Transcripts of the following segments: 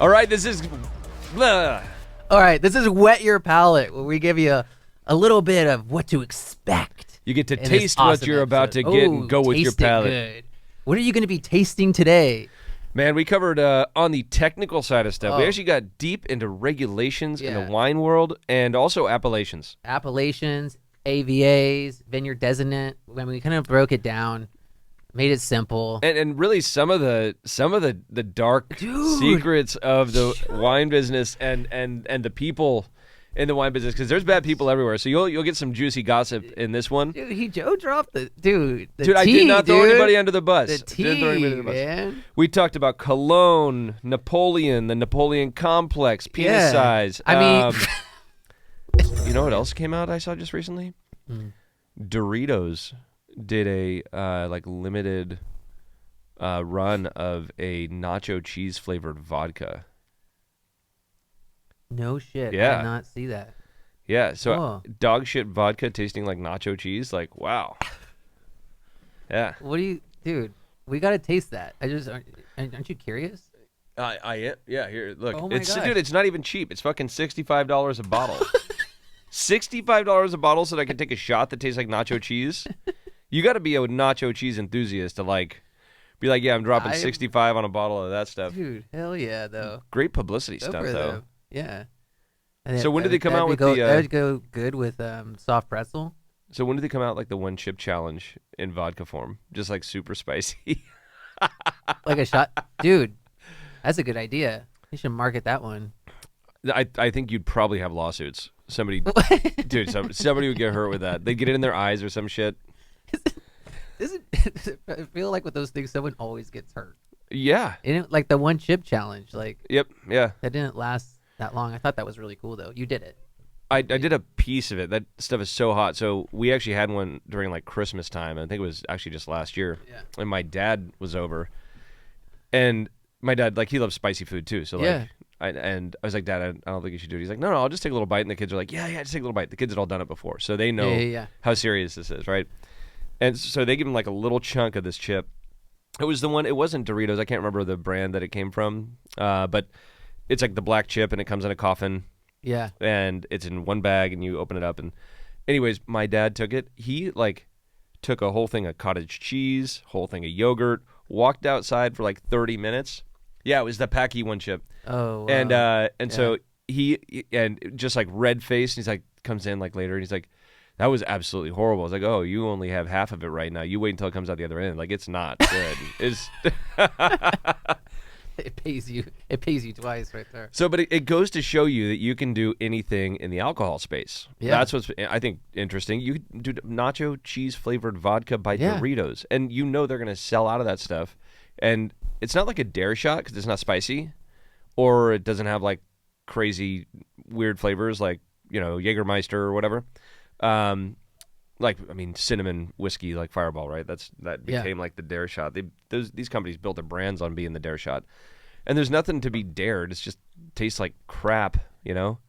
All right, this is... All right, this is Wet Your Palate, where we give you a little bit of what to expect. You get to taste what you're about to get and go with your palate. Good. What are you going to be tasting today? Man, we covered on the technical side of stuff. We actually got deep into regulations in the wine world and also appellations. Appellations, AVAs, Vineyard Designate. When we kind of broke it down, made it simple. And really some of the dark secrets of the wine business and the people in the wine business, because there's bad people everywhere. So you'll get some juicy gossip in this one. Dude, Joe dropped the tea, I did not throw anybody under the bus. The tea, man. We talked about Cologne, Napoleon, the Napoleon complex, penis size. I mean, you know what else came out I saw just recently? Doritos did a limited run of a nacho cheese flavored vodka. No shit. Yeah. I did not see that. Yeah, so dog shit vodka tasting like nacho cheese, like, wow. Yeah. What do you, dude? We gotta taste that. Aren't you curious? I am. Yeah, here, look. Oh my gosh. Dude, it's not even cheap. It's fucking $65 a bottle. $65 a bottle so that I can take a shot that tastes like nacho cheese? You got to be a nacho cheese enthusiast to be like, yeah, I'm dropping 65 on a bottle of that stuff. Dude, hell yeah, though. Great publicity stuff, though. Them. Yeah. So when did they come out with that would go good with soft pretzel. So when did they come out like the one chip challenge in vodka form, just like super spicy? Like a shot, dude. That's a good idea. You should market that one. I think you'd probably have lawsuits. Somebody, dude, somebody would get hurt with that. They'd get it in their eyes or some shit. I feel like with those things, someone always gets hurt. Yeah. Like the one chip challenge, like. Yep. Yeah. That didn't last that long. I thought that was really cool, though. You did it. I did a piece of it. That stuff is so hot. So we actually had one during like Christmas time. I think it was actually just last year. Yeah. And my dad was over, and my dad, like, he loves spicy food too. So like, I was like, Dad, I don't think you should do it. He's like, no, I'll just take a little bite. And the kids are like, yeah, just take a little bite. The kids had all done it before, so they know how serious this is, right? And so they give him like a little chunk of this chip. It was the one. It wasn't Doritos. I can't remember the brand that it came from, but it's like the black chip, and it comes in a coffin. Yeah. And it's in one bag, and you open it up. And anyways, my dad took it. He like took a whole thing of cottage cheese, whole thing of yogurt, walked outside for like 30 minutes. Yeah, it was the Packy one chip. Oh, wow. And so he just like red faced. He's like, comes in like later, and he's like, that was absolutely horrible. I was like, oh, you only have half of it right now. You wait until it comes out the other end. Like, it's not good. It's It pays you twice right there. So, but it goes to show you that you can do anything in the alcohol space. Yeah. That's what's, I think, interesting. You can do nacho cheese flavored vodka by Doritos, and you know they're going to sell out of that stuff. And it's not like a dare shot because it's not spicy, or it doesn't have like crazy weird flavors like, you know, Jägermeister or whatever. Like, I mean, cinnamon whiskey like Fireball, right? That became like the dare shot. These companies built their brands on being the dare shot, and there's nothing to be dared. It's just tastes like crap, you know.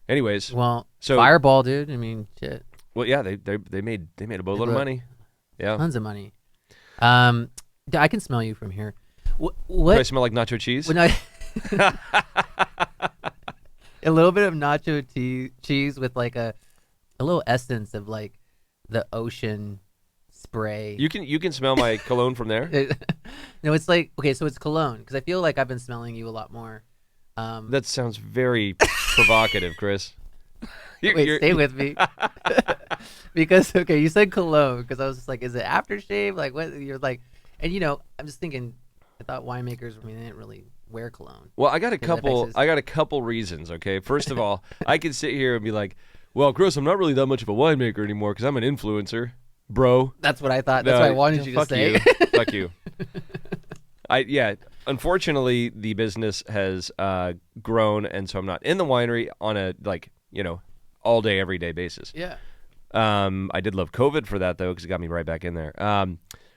Anyways, well, so Fireball, dude. I mean, shit. Well, yeah, they made a boatload of money. Yeah, tons of money. I can smell you from here. What? Do I smell like nacho cheese? A little bit of nacho cheese with like a little essence of like the ocean spray. You can smell my cologne from there. No, it's like, okay, so it's cologne, because I feel like I've been smelling you a lot more. That sounds very provocative, Chris. Wait, stay with me. Because, okay, you said cologne, because I was just like, is it aftershave? Like, what? You're like, and you know, I'm just thinking, I thought winemakers, I mean, they didn't really wear cologne. Well, I got a couple reasons, okay? First of all, I could sit here and be like, well, Chris, I'm not really that much of a winemaker anymore because I'm an influencer, bro. That's what I thought. That's what I wanted you to say. Fuck you. Unfortunately, the business has grown, and so I'm not in the winery on a, like, you know, all day, every day basis. Yeah. I did love COVID for that though, because it got me right back in there.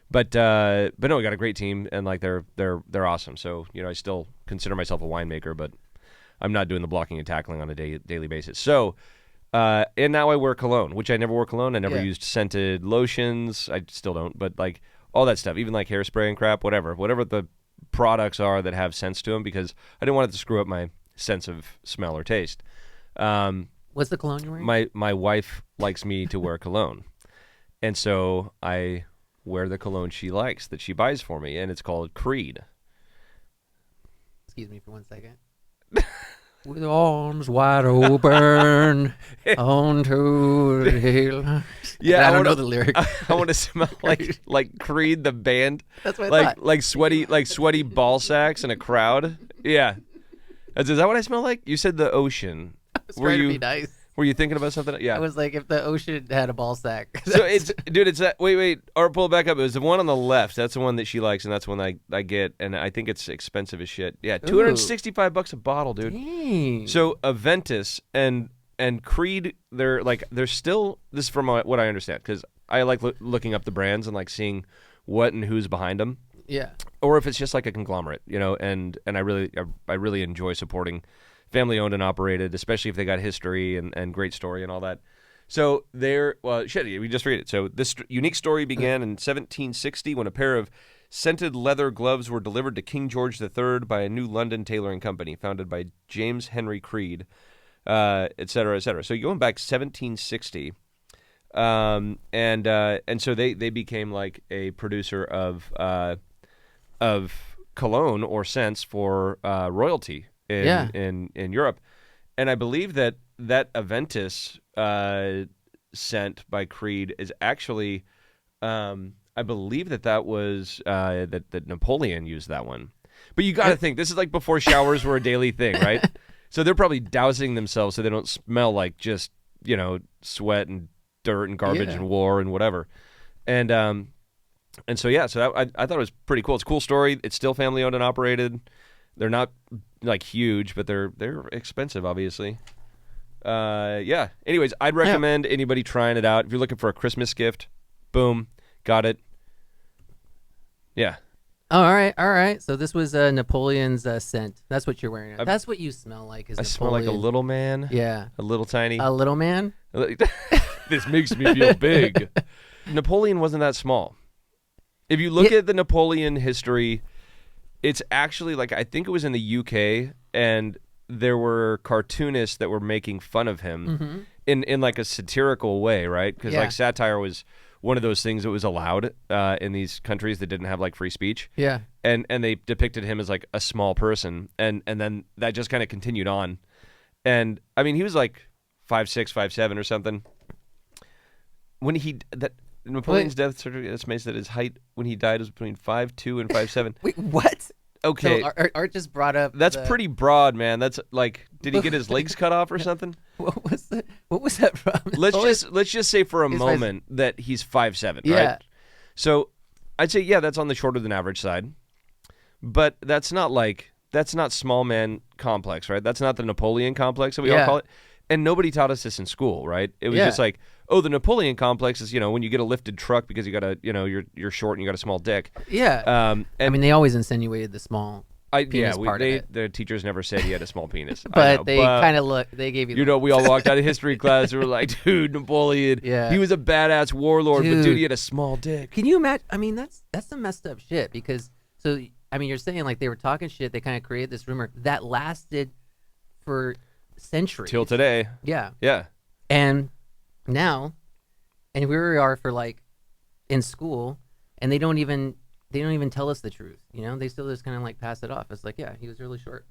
But no, we got a great team, and like they're awesome. So, you know, I still consider myself a winemaker, but I'm not doing the blocking and tackling on a daily basis. So. And now I wear cologne, which I never wore cologne. I never used scented lotions. I still don't, but like all that stuff, even like hairspray and crap, whatever the products are that have scents to them, because I didn't want it to screw up my sense of smell or taste. What's the cologne you're wearing? My wife likes me to wear cologne, and so I wear the cologne she likes that she buys for me, and it's called Creed. Excuse me for 1 second. With arms wide open onto the hill. Yeah, I don't know the lyrics. I want to smell like Creed the band. That's what I thought. Like sweaty ball sacks in a crowd. Yeah. Is that what I smell like? You said the ocean. Were you to be nice? Were you thinking about something? Yeah. I was like, if the ocean had a ball sack. So it's that. Wait. Or pull it back up. It was the one on the left. That's the one that she likes, and that's the one I get, and I think it's expensive as shit. Yeah, $265 a bottle, dude. Dang. So Aventus and Creed, they're still, this is from what I understand, because I like looking up the brands and like seeing what and who's behind them. Yeah. Or if it's just like a conglomerate, and I really enjoy supporting family owned and operated, especially if they got history and great story and all that. So we just read it. So this unique story began in 1760 when a pair of scented leather gloves were delivered to King George III by a new London tailoring company founded by James Henry Creed, et cetera, et cetera. So you're going back 1760. And so they became like a producer of cologne or scents for royalty in Europe. And I believe that Aventus scent by Creed is actually, I believe that was that Napoleon used that one. But you got to think, this is like before showers were a daily thing, right? So they're probably dousing themselves so they don't smell like just, sweat and dirt and garbage and war and whatever. And so I thought it was pretty cool. It's a cool story. It's still family owned and operated. They're not like huge, but they're expensive, obviously. Anyways, I'd recommend anybody trying it out. If you're looking for a Christmas gift, boom, got it. Yeah. Oh, all right. So this was Napoleon's scent. That's what you're wearing. That's what you smell like. I smell like a little man. Yeah. A little tiny. A little man. This makes me feel big. Napoleon wasn't that small. If you look at the Napoleon history, it's actually like, I think it was in the UK, and there were cartoonists that were making fun of him in like a satirical way, right? Because like satire was one of those things that was allowed in these countries that didn't have like free speech. Yeah. And they depicted him as like a small person, and then that just kind of continued on. And I mean, he was like 5'6", 5'7" or something. When Napoleon's death certificate estimates that his height when he died was between 5'2" and 5'7". Wait, what? Okay. So Art just brought up. That's pretty broad, man. That's like, did he get his legs cut off or something? What was that from? Let's just say for a moment that he's 5'7", right? So I'd say that's on the shorter than average side, but that's not small man complex, right? That's not the Napoleon complex that we all call it. And nobody taught us this in school, right? It was just like, oh, the Napoleon complex is, when you get a lifted truck because you got you're short and you got a small dick. Yeah. I mean, they always insinuated the small penis part of it. The teachers never said he had a small penis. But they kind of they gave you. We all walked out of history class and were like, dude, Napoleon, he was a badass warlord, but dude, he had a small dick. Can you imagine? I mean, that's some messed up shit, because, I mean, you're saying like they were talking shit, they kind of created this rumor that lasted for centuries. Till today. Yeah. Yeah. And now, and here we are for like in school, and they don't even tell us the truth. They still just kind of like pass it off. It's like, he was really short.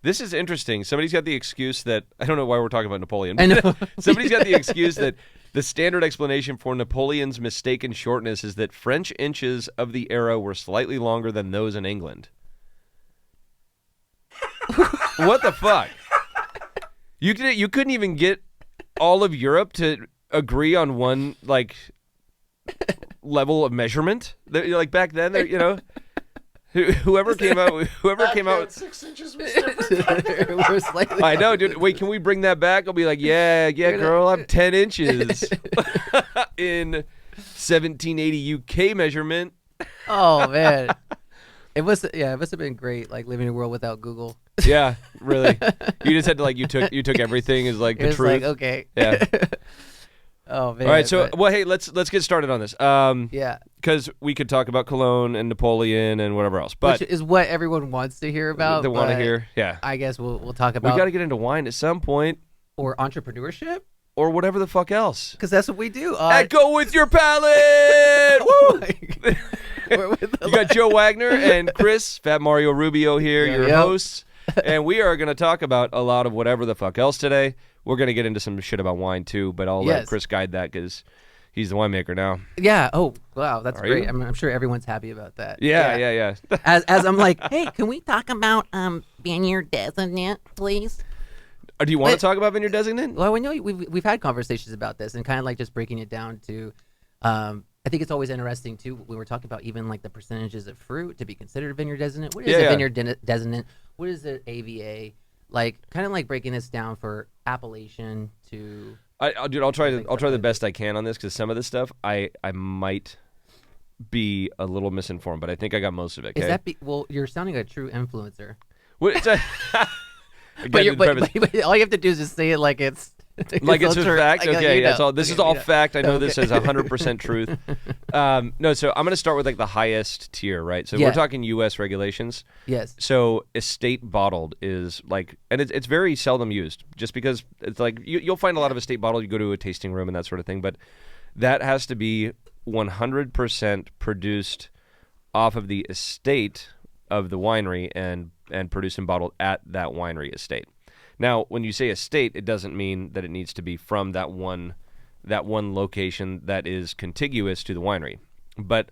This is interesting. Somebody's got the excuse that, I don't know why we're talking about Napoleon. I know. Somebody's got the excuse that the standard explanation for Napoleon's mistaken shortness is that French inches of the era were slightly longer than those in England. What the fuck? You couldn't even get all of Europe to agree on one like level of measurement. Like back then, whoever came out with 6 inches was different. We're slightly I know, dude. Wait, can we bring that back? I'll be like, yeah, girl, I'm 10 inches in 1780 UK measurement. Oh man. It must have been great, like living in a world without Google. Yeah, really. You just had to you took everything as like the truth. Like, okay. Yeah. Oh man! All right, so well, hey, let's get started on this. Yeah, because we could talk about Cologne and Napoleon and whatever else, but which is what everyone wants to hear about. They want to hear, yeah. I guess we'll talk about. We got to get into wine at some point, or entrepreneurship, or whatever the fuck else. Because that's what we do. Go with your palate. Woo! You got Joe Wagner and Chris Fat Mario Rubio here, your hosts, and we are going to talk about a lot of whatever the fuck else today. We're going to get into some shit about wine too, but I'll let Chris guide that because he's the winemaker now. Yeah. Oh, wow. That's great. I'm sure everyone's happy about that. Yeah. as I'm like, hey, can we talk about Vineyard Designate, please? Do you want to talk about Vineyard Designate? Well, I know we've had conversations about this and kind of like just breaking it down to. I think it's always interesting too when we're talking about even like the percentages of fruit to be considered Vineyard Designate. What is a Vineyard Designate? What is an AVA? Like kind of like breaking this down for Appellation to. I'll try the best I can on this because some of this stuff I might be a little misinformed, but I think I got most of it. Okay? Is that well? You're sounding like a true influencer. But all you have to do is just say it like it's like it's a fact. Like, okay, that's all. This is all fact. I know this is 100% truth. No, so I'm going to start with like the highest tier, right? So we're talking U.S. regulations. Yes. So estate bottled is like, and it's very seldom used, just because it's like you'll find a lot of estate bottled. You go to a tasting room and that sort of thing, but that has to be 100% produced off of the estate of the winery and produced and bottled at that winery estate. Now, when you say estate, it doesn't mean that it needs to be from that one location that is contiguous to the winery. But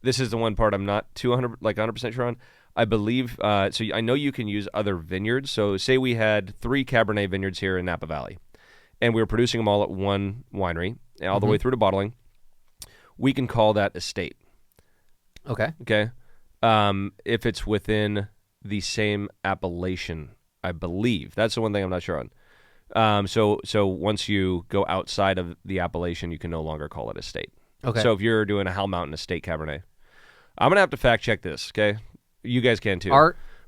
this is the one part I'm not 100% sure on. I believe so. I know you can use other vineyards. So, say we had 3 Cabernet vineyards here in Napa Valley, and we were producing them all at one winery, all the way through to bottling. We can call that estate. Okay. Okay. If it's within the same appellation, I believe. That's the one thing I'm not sure on. So once you go outside of the appellation, you can no longer call it estate. Okay. So if you're doing a Hell Mountain Estate Cabernet, I'm gonna have to fact check this. Okay, you guys can too.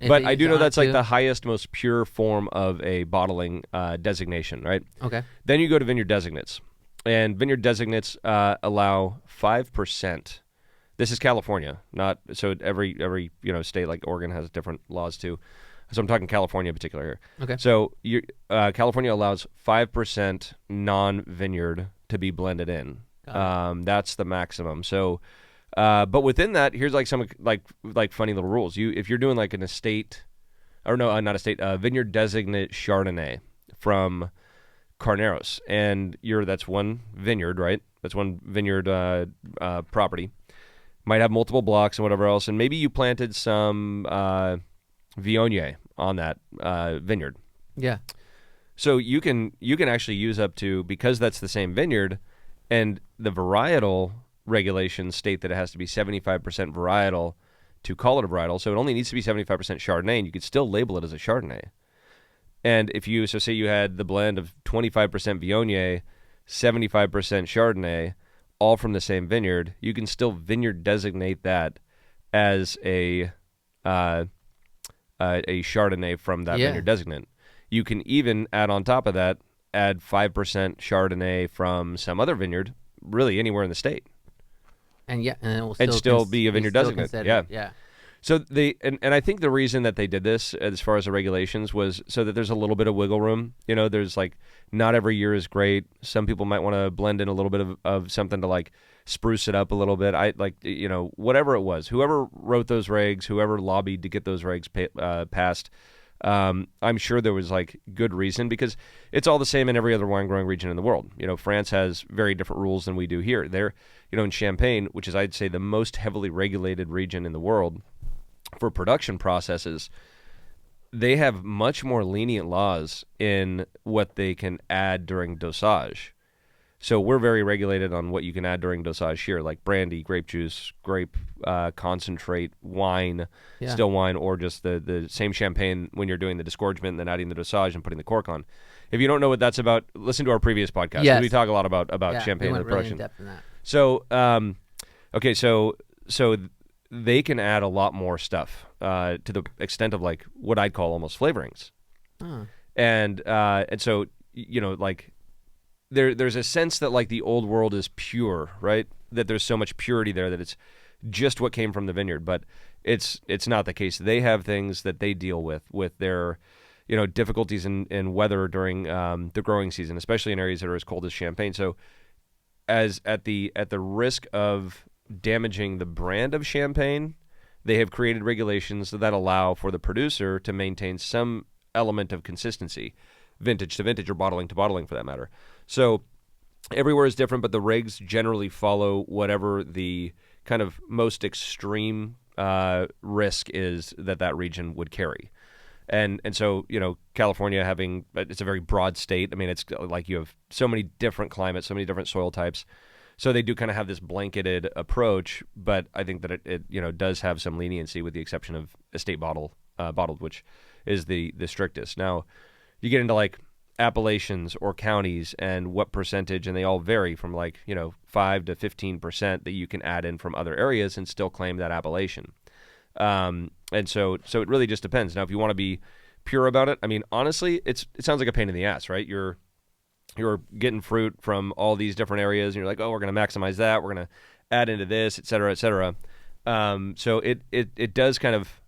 But I do know that's like the highest, most pure form of a bottling designation, right? Okay. Then you go to Vineyard Designates, and Vineyard Designates allow 5%. This is California, not so every state like Oregon has different laws too. So I'm talking California in particular here. Okay. So California allows 5% non-vineyard to be blended in. That's the maximum. So, but within that, here's like some like funny little rules. If you're doing like an estate, or no, not estate, Vineyard Designate Chardonnay from Carneros, and that's one vineyard, right? That's one vineyard property. Might have multiple blocks and whatever else, and maybe you planted some Viognier on that vineyard. Yeah. So you can actually use up to, because that's the same vineyard, and the varietal regulations state that it has to be 75% varietal to call it a varietal. So it only needs to be 75% Chardonnay, and you could still label it as a Chardonnay. And if you say you had the blend of 25% Viognier, 75% Chardonnay, all from the same vineyard, you can still Vineyard Designate that as a Chardonnay from that Vineyard Designate. You can even add on top of that, add 5% Chardonnay from some other vineyard, really anywhere in the state. And it will still be a Vineyard Designate. Yeah. So and I think the reason that they did this as far as the regulations was so that there's a little bit of wiggle room. There's like not every year is great. Some people might want to blend in a little bit of something to like spruce it up a little bit. Whatever it was, whoever wrote those regs, whoever lobbied to get those regs passed, I'm sure there was like good reason, because it's all the same in every other wine growing region in the world. France has very different rules than we do here. They're, in Champagne, which is I'd say the most heavily regulated region in the world for production processes, they have much more lenient laws in what they can add during dosage. So we're very regulated on what you can add during dosage here, like brandy, grape juice, grape concentrate, wine, still wine, or just the same champagne when you're doing the disgorgement and then adding the dosage and putting the cork on. If you don't know what that's about, listen to our previous podcast. Yes. We talk a lot about champagne and the production. Really in depth in that. So, so they can add a lot more stuff to the extent of like what I'd call almost flavorings. And so like there's a sense that like the old world is pure, right? That there's so much purity there that it's just what came from the vineyard, but it's not the case. They have things that they deal with their difficulties in weather during the growing season, especially in areas that are as cold as Champagne. So as at the risk of damaging the brand of Champagne, they have created regulations that allow for the producer to maintain some element of consistency, vintage to vintage or bottling to bottling for that matter. So everywhere is different, but the regs generally follow whatever the kind of most extreme risk is that region would carry. And so, California it's a very broad state. I mean, it's like you have so many different climates, so many different soil types. So they do kind of have this blanketed approach, but I think that it does have some leniency with the exception of estate bottled, which is the strictest. Now, you get into like appellations or counties and what percentage, and they all vary from 5 to 15% that you can add in from other areas and still claim that appellation. And so it really just depends. Now, if you want to be pure about it, I mean, honestly, it sounds like a pain in the ass, right? You're getting fruit from all these different areas, and you're like, oh, we're going to maximize that. We're going to add into this, et cetera, et cetera. So it does kind of,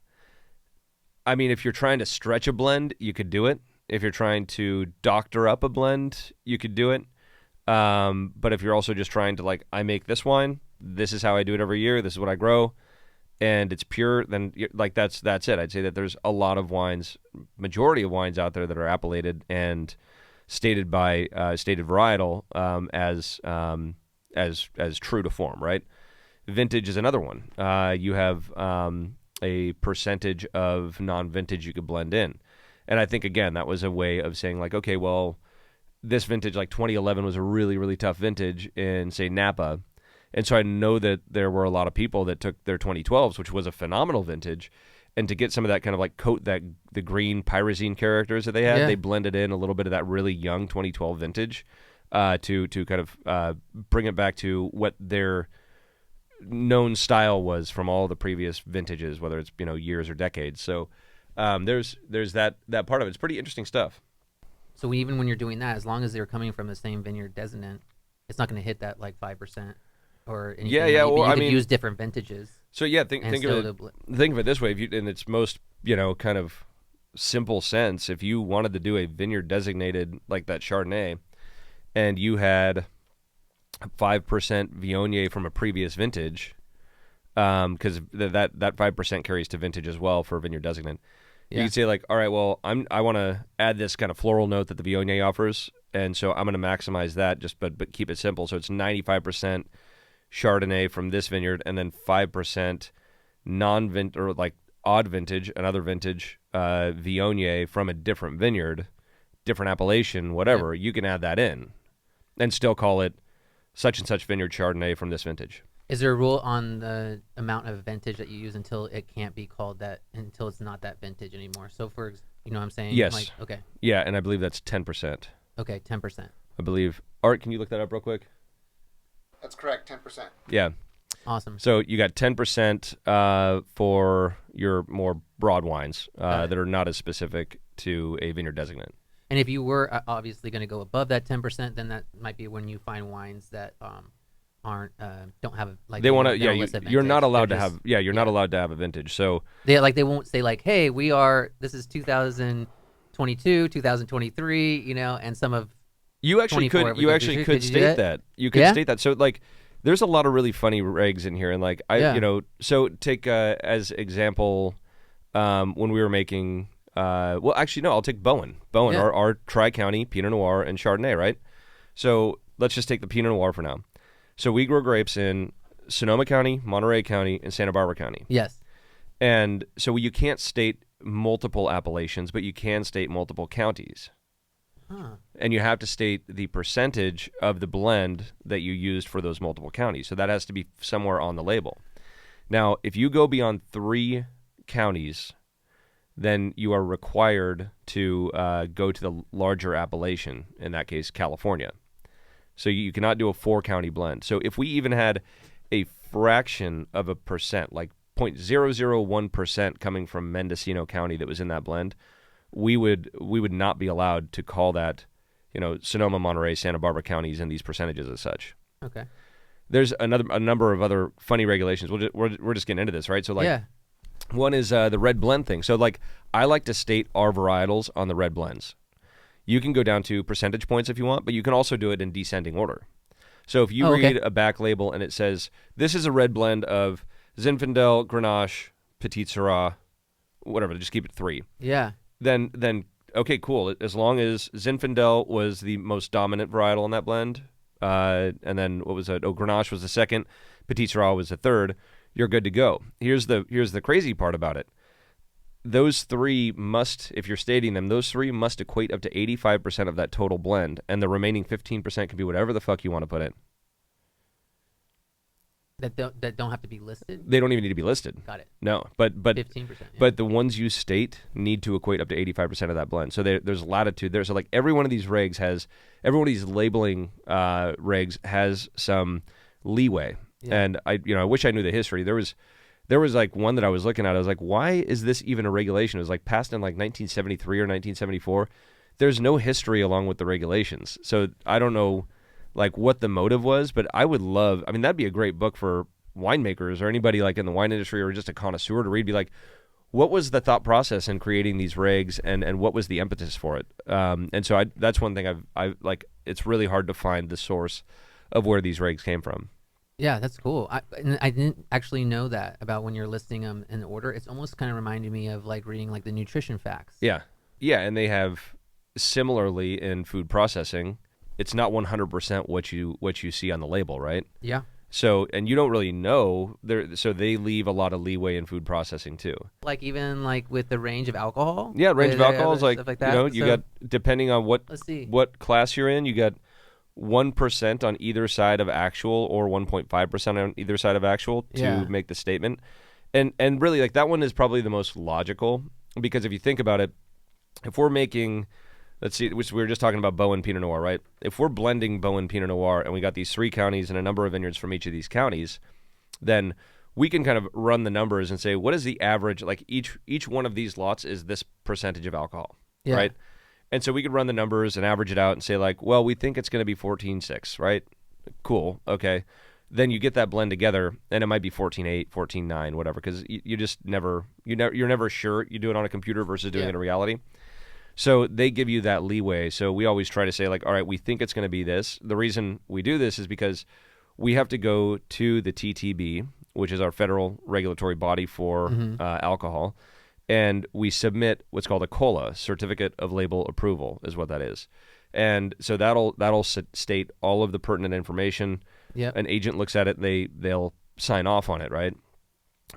I mean, if you're trying to stretch a blend, you could do it. If you're trying to doctor up a blend, you could do it. But if you're also just trying to I make this wine, this is how I do it every year, this is what I grow, and it's pure, then that's it. I'd say that there's a lot of wines, majority of wines out there that are appellated and stated by stated varietal as true to form, right? Vintage is another one. You have a percentage of non-vintage you could blend in. And I think, again, that was a way of saying, okay, well, this vintage, 2011 was a really, really tough vintage in, say, Napa. And so I know that there were a lot of people that took their 2012s, which was a phenomenal vintage, and to get some of that kind of coat that the green pyrazine characters that they had, they blended in a little bit of that really young 2012 vintage to kind of bring it back to what their known style was from all the previous vintages, whether it's years or decades. So there's that part of it. It's pretty interesting stuff. So even when you're doing that, as long as they're coming from the same Vineyard Designate, it's not going to hit that 5% or anything. Yeah. Well, you could use different vintages. So yeah, think of it this way. If you, in its most kind of simple sense, if you wanted to do a Vineyard Designated like that Chardonnay, and you had 5% Viognier from a previous vintage, because that 5% carries to vintage as well for Vineyard Designate. Yeah. You could say all right, well, I want to add this kind of floral note that the Viognier offers, and so I'm going to maximize that, but keep it simple. So it's 95% Chardonnay from this vineyard, and then 5% non-vintage or odd vintage, another vintage Viognier from a different vineyard, different appellation, whatever. Yeah. You can add that in, and still call it such and such vineyard Chardonnay from this vintage. Is there a rule on the amount of vintage that you use until it can't be called that, until it's not that vintage anymore? So for, what I'm saying? Yes. Okay. Yeah, and I believe that's 10%. Okay, 10%. I believe. Art, can you look that up real quick? That's correct, 10%. Yeah. Awesome. So you got 10% for your more broad wines that are not as specific to a Vineyard Designate. And if you were obviously going to go above that 10%, then that might be when you find wines that don't have they want to you're not allowed to have not allowed to have a vintage. So they won't say hey, this is 2022, 2023, and some of you actually could state that. You could state that. So there's a lot of really funny regs in here, and so take as example when we were making I'll take Bowen, our Tri-County Pinot Noir and Chardonnay, right? So let's just take the Pinot Noir for now. So we grow grapes in Sonoma County, Monterey County, and Santa Barbara County. Yes. And so you can't state multiple appellations, but you can state multiple counties. Huh. And you have to state the percentage of the blend that you used for those multiple counties. So that has to be somewhere on the label. Now, if you go beyond 3 counties, then you are required to go to the larger appellation, in that case, California. So you cannot do a 4-county blend. So if we even had a fraction of a percent, 0.001% coming from Mendocino County that was in that blend, we would not be allowed to call that Sonoma, Monterey, Santa Barbara counties in these percentages as such. Okay. There's a number of other funny regulations. We're just getting into this, right? So one is the red blend thing. So I like to state our varietals on the red blends. You can go down to percentage points if you want, but you can also do it in descending order. So if you read a back label and it says, this is a red blend of Zinfandel, Grenache, Petit Syrah, whatever, just keep it 3. Yeah. Then okay, cool. As long as Zinfandel was the most dominant varietal in that blend, and then what was it? Grenache was the second, Petit Syrah was the third, you're good to go. Here's the crazy part about it. Those 3 must, if you're stating them, those 3 must equate up to 85% of that total blend, and the remaining 15% can be whatever the fuck you want to put in. That don't have to be listed? They don't even need to be listed. Got it. No, but 15%. Yeah. But the ones you state need to equate up to 85% of that blend. So there's latitude there. So every one of these regs every one of these labeling regs has some leeway. Yeah. And I wish I knew the history. There was one that I was looking at. I was like, why is this even a regulation? It was passed in 1973 or 1974. There's no history along with the regulations. So I don't know what the motive was, but I would love, that'd be a great book for winemakers or anybody in the wine industry or just a connoisseur to read. Be what was the thought process in creating these regs and what was the impetus for it? And so that's one thing I it's really hard to find the source of where these regs came from. Yeah, that's cool. I didn't actually know that about when you're listing them in order. It's almost kind of reminded me of reading the nutrition facts. Yeah. Yeah, and they have similarly in food processing, it's not 100% what you see on the label, right? Yeah. So, and you don't really know so they leave a lot of leeway in food processing too. Even with the range of alcohol? Yeah, range of alcohol is stuff like that. You got, depending on what class you're in, you got 1% on either side of actual or 1.5% on either side of actual to make the statement. And really that one is probably the most logical, because if you think about it, if we're making, let's see, which we were just talking about Bowen Pinot Noir, right? If we're blending Bowen Pinot Noir and we got these 3 counties and a number of vineyards from each of these counties, then we can kind of run the numbers and say, what is the average, each one of these lots is this percentage of alcohol, right? And so we could run the numbers and average it out and say well, we think it's going to be 14.6, right? Cool. Okay. Then you get that blend together and it might be 14.8, 14.9, whatever, because you just you're never sure. You do it on a computer versus doing it in reality. So they give you that leeway. So we always try to say all right, we think it's going to be this. The reason we do this is because we have to go to the TTB, which is our federal regulatory body for alcohol, and we submit what's called a COLA, Certificate of Label Approval, is what that is. And so that'll state all of the pertinent information. Yep. An agent looks at it, they'll sign off on it, right?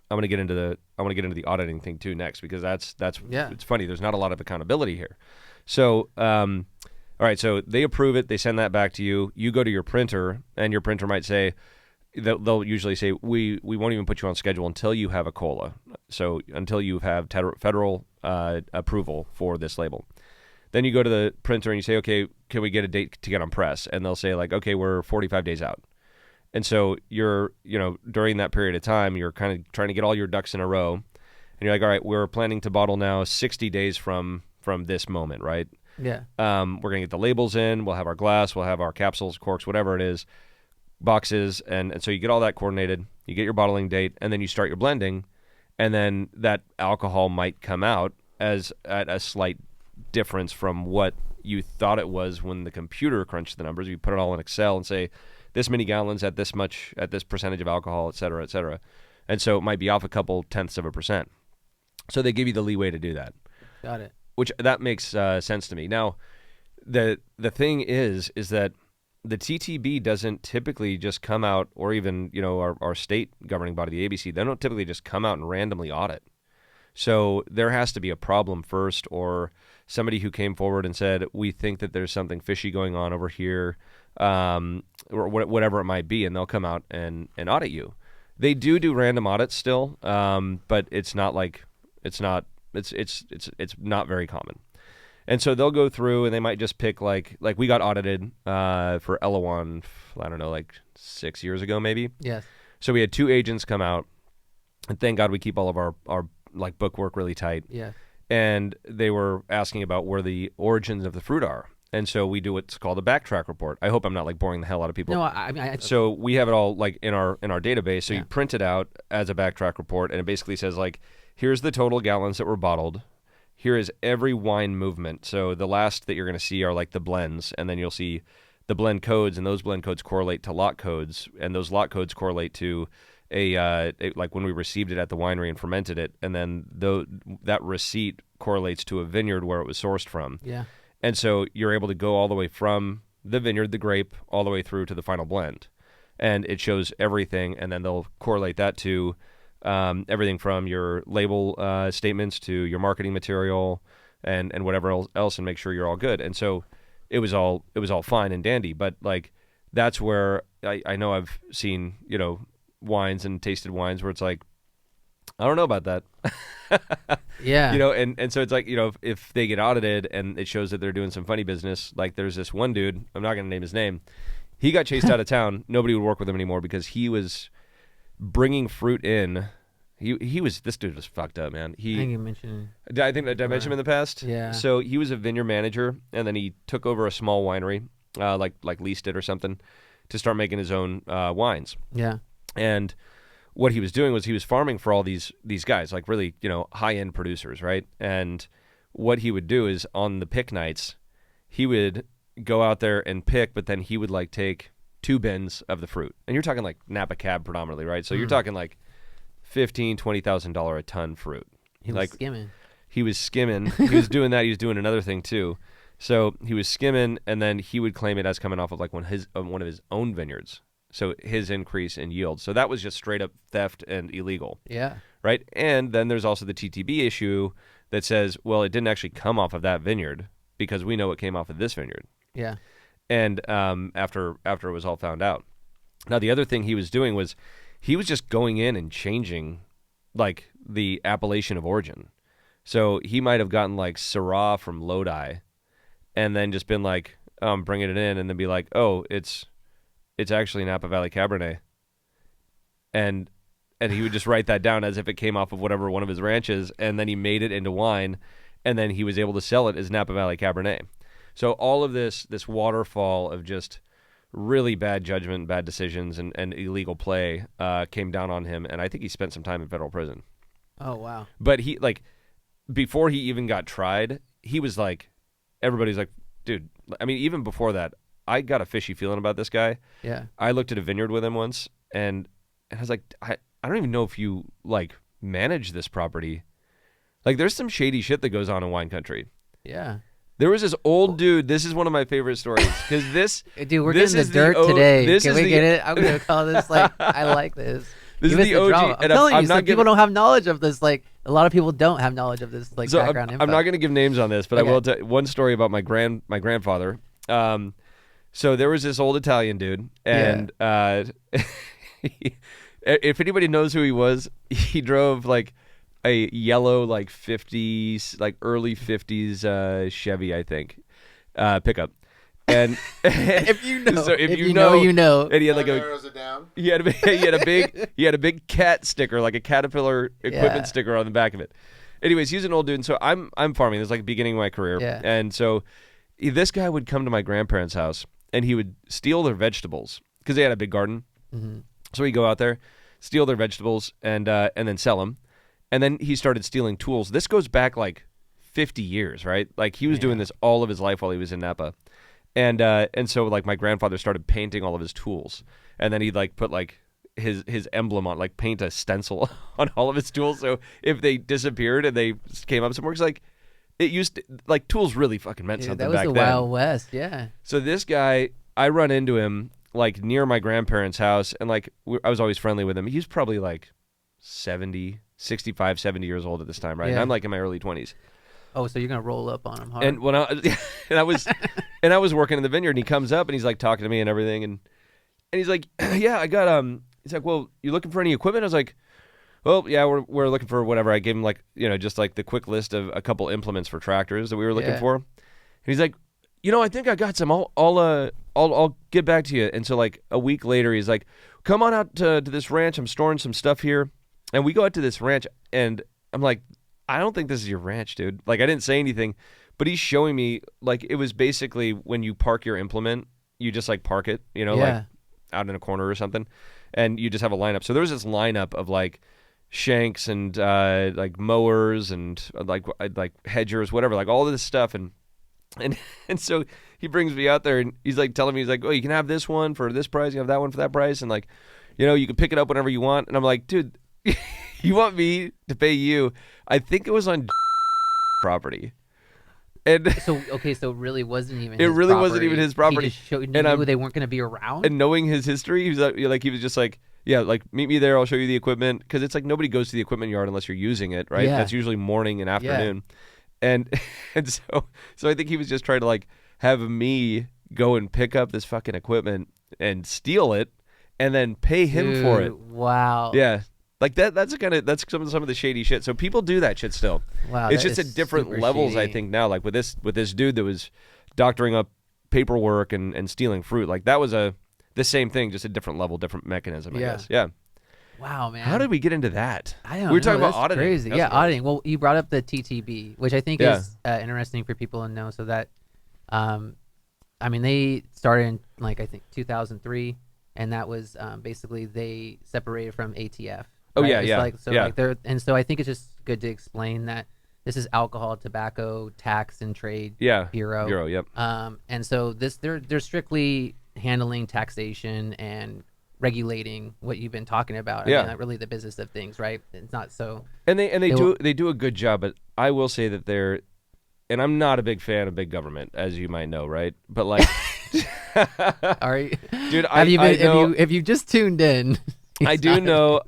I want to get into the auditing thing too next, because that's it's funny. There's not a lot of accountability here. So all right, so they approve it, they send that back to you. You go to your printer, and your printer might say, they'll usually say, we won't even put you on schedule until you have a COLA. So until you have federal approval for this label. Then you go to the printer and you say, okay, can we get a date to get on press? And they'll say okay, we're 45 days out. And so you're, during that period of time, you're kind of trying to get all your ducks in a row. And you're all right, we're planning to bottle now 60 days from this moment, right? Yeah. We're going to get the labels in. We'll have our glass. We'll have our capsules, corks, whatever it is, boxes. And so you get all that coordinated. You get your bottling date, and then you start your blending. And then that alcohol might come out as at a slight difference from what you thought it was when the computer crunched the numbers. You put it all in Excel and say, this many gallons at this much, at this percentage of alcohol, et cetera, et cetera. And so it might be off a couple tenths of a percent. So they give you the leeway to do that. Got it. Which that makes sense to me. Now, the thing is that the TTB doesn't typically just come out, or even our state governing body, the ABC, they don't typically just come out and randomly audit. So there has to be a problem first, or somebody who came forward and said, we think that there's something fishy going on over here, or whatever it might be, and they'll come out and audit you. They do random audits still, but it's not very common. And so they'll go through and they might just pick like we got audited for Elawan, I don't know, 6 years ago maybe. Yes. So we had 2 agents come out, and thank God we keep all of our book work really tight. Yeah. And they were asking about where the origins of the fruit are. And so we do what's called a backtrack report. I hope I'm not like boring the hell out of people. No, I mean, so we have it all like in our database. So Yeah. you print it out as a backtrack report, and it basically says like, here's the total gallons that were bottled. Here is every wine movement. So the last that you're going to see are like the blends, and then you'll see the blend codes, and those blend codes correlate to lot codes, and those lot codes correlate to like when we received it at the winery and fermented it, and then that receipt correlates to a vineyard where it was sourced from. Yeah. And so you're able to go all the way from the vineyard, the grape, all the way through to the final blend. And it shows everything, and then they'll correlate that to everything from your label statements to your marketing material and whatever else, and make sure you're all good. And so it was all fine and dandy. But like that's where I know I've seen, you know, wines and tasted wines where it's like, I don't know about that. Yeah. You know, and so it's like, you know, if they get audited and it shows that they're doing some funny business, like there's this one dude, I'm not going to name his name. He got chased out of town. Nobody would work with him anymore because he was bringing fruit in. This dude was fucked up, man. I think you mentioned. Did I mention him in the past? Yeah. So he was a vineyard manager, and then he took over a small winery, like leased it or something, to start making his own wines. Yeah. And what he was doing was he was farming for all these guys, like really, you know, high-end producers, right? And what he would do is on the pick nights, he would go out there and pick, but then he would like take 2 bins of the fruit. And you're talking like Napa Cab predominantly, right? So you're talking like $15,000-$20,000 a ton fruit. He was skimming. He was skimming. He was doing that. He was doing another thing too. So he was skimming, and then he would claim it as coming off of like one of his own vineyards. So his increase in yield. So that was just straight up theft and illegal. Yeah. Right? And then there's also the TTB issue that says, well, it didn't actually come off of that vineyard because we know it came off of this vineyard. Yeah. And after it was all found out. Now, the other thing he was doing was he was just going in and changing like the appellation of origin. So he might have gotten like Syrah from Lodi and then just been like, bringing it in, and then be like, oh, it's actually Napa Valley Cabernet. And he would just write that down as if it came off of whatever one of his ranches, and then he made it into wine, and then he was able to sell it as Napa Valley Cabernet. So all of this waterfall of just really bad judgment, bad decisions, and illegal play came down on him, and I think he spent some time in federal prison. Oh, wow. But he, like, before he even got tried, he was like, everybody's like, dude, I mean, even before that, I got a fishy feeling about this guy. Yeah. I looked at a vineyard with him once, and I was like, I don't even know if you, like, manage this property. Like, there's some shady shit that goes on in wine country. Yeah. There was this old dude. This is one of my favorite stories because this. Dude, we're getting the dirt today. Can we get it? I'm gonna call this like I like this. This is the OG. Drama. I'm telling you, some people don't have knowledge of this. Like a lot of people don't have knowledge of this. Like background info. I'm not gonna give names on this, but okay. I will tell one story about my grandfather. So there was this old Italian dude, and if anybody knows who he was, he drove like a yellow, like 50s, like early 50s Chevy, I think, pickup. And if you know, so if you know, you know. And he had like he had a big cat sticker, like a Caterpillar equipment sticker on the back of it. Anyways, he's an old dude, and so I'm farming. This is like the beginning of my career, and so this guy would come to my grandparents' house, and he would steal their vegetables because they had a big garden. Mm-hmm. So he'd go out there, steal their vegetables, and then sell them. And then he started stealing tools. This goes back like 50 years, right? Like he was doing this all of his life while he was in Napa. And so like my grandfather started painting all of his tools. And then he'd like put like his emblem on, like paint a stencil on all of his tools. So if they disappeared and they came up somewhere, it's like it used to, like tools really fucking meant something back then. That was the Wild West, yeah. So this guy, I run into him like near my grandparents' house, and like I was always friendly with him. He's probably like 65, 70 years old at this time, right? And I'm like in my early 20s. Oh, so you're gonna roll up on him hard. And when I was working in the vineyard, and he comes up and he's like talking to me and everything, and he's like, yeah, I got he's like, well, you looking for any equipment? I was like, well, yeah, we're looking for whatever. I gave him like, you know, just like the quick list of a couple implements for tractors that we were looking for. And he's like, you know, I think I got some. I'll get back to you. And so like a week later, he's like, come on out to this ranch. I'm storing some stuff here. And we go out to this ranch, and I'm like, I don't think this is your ranch, dude. Like, I didn't say anything, But he's showing me, like, it was basically when you park your implement, you just, like, park it, like out in a corner or something, and you just have a lineup. So there was this lineup of, like, shanks and, like, mowers and, like hedgers, whatever, like, all of this stuff. And so he brings me out there, and he's, like, telling me, he's like, oh, you can have this one for this price, you have that one for that price, and, like, you can pick it up whenever you want. And I'm like, dude, you want me to pay you? I think it was on property. And so it really wasn't even. It really wasn't even his property. He just knew they weren't going to be around. And knowing his history, he was just like, yeah, like, meet me there. I'll show you the equipment, because it's like nobody goes to the equipment yard unless you're using it, right? Yeah. That's usually morning and afternoon, and so I think he was just trying to, like, have me go and pick up this fucking equipment and steal it, and then pay him for it. Wow. Yeah. Like that's some of the shady shit. So people do that shit still. Wow. It's just at different levels, shady. I think now. Like with this dude that was doctoring up paperwork and stealing fruit. Like that was the same thing, just a different level, different mechanism, I guess. Yeah. Wow, man. How did we get into that? I don't know. We were talking about That's auditing. Crazy. That's auditing. Well, you brought up the TTB, which I think is interesting for people to know. So that, I mean, they started in, like, I think 2003, and that was basically they separated from ATF. Oh, right? yeah, It's yeah. Like, so like they're, and so I think it's just good to explain that this is Alcohol, Tobacco, Tax and Trade Bureau. Yep. And so they're strictly handling taxation and regulating what you've been talking about. I mean, like, really the business of things, right? It's not so. And they do a good job, but I will say that they're, and I'm not a big fan of big government, as you might know, right? But like, are you, dude? If you just tuned in, I do know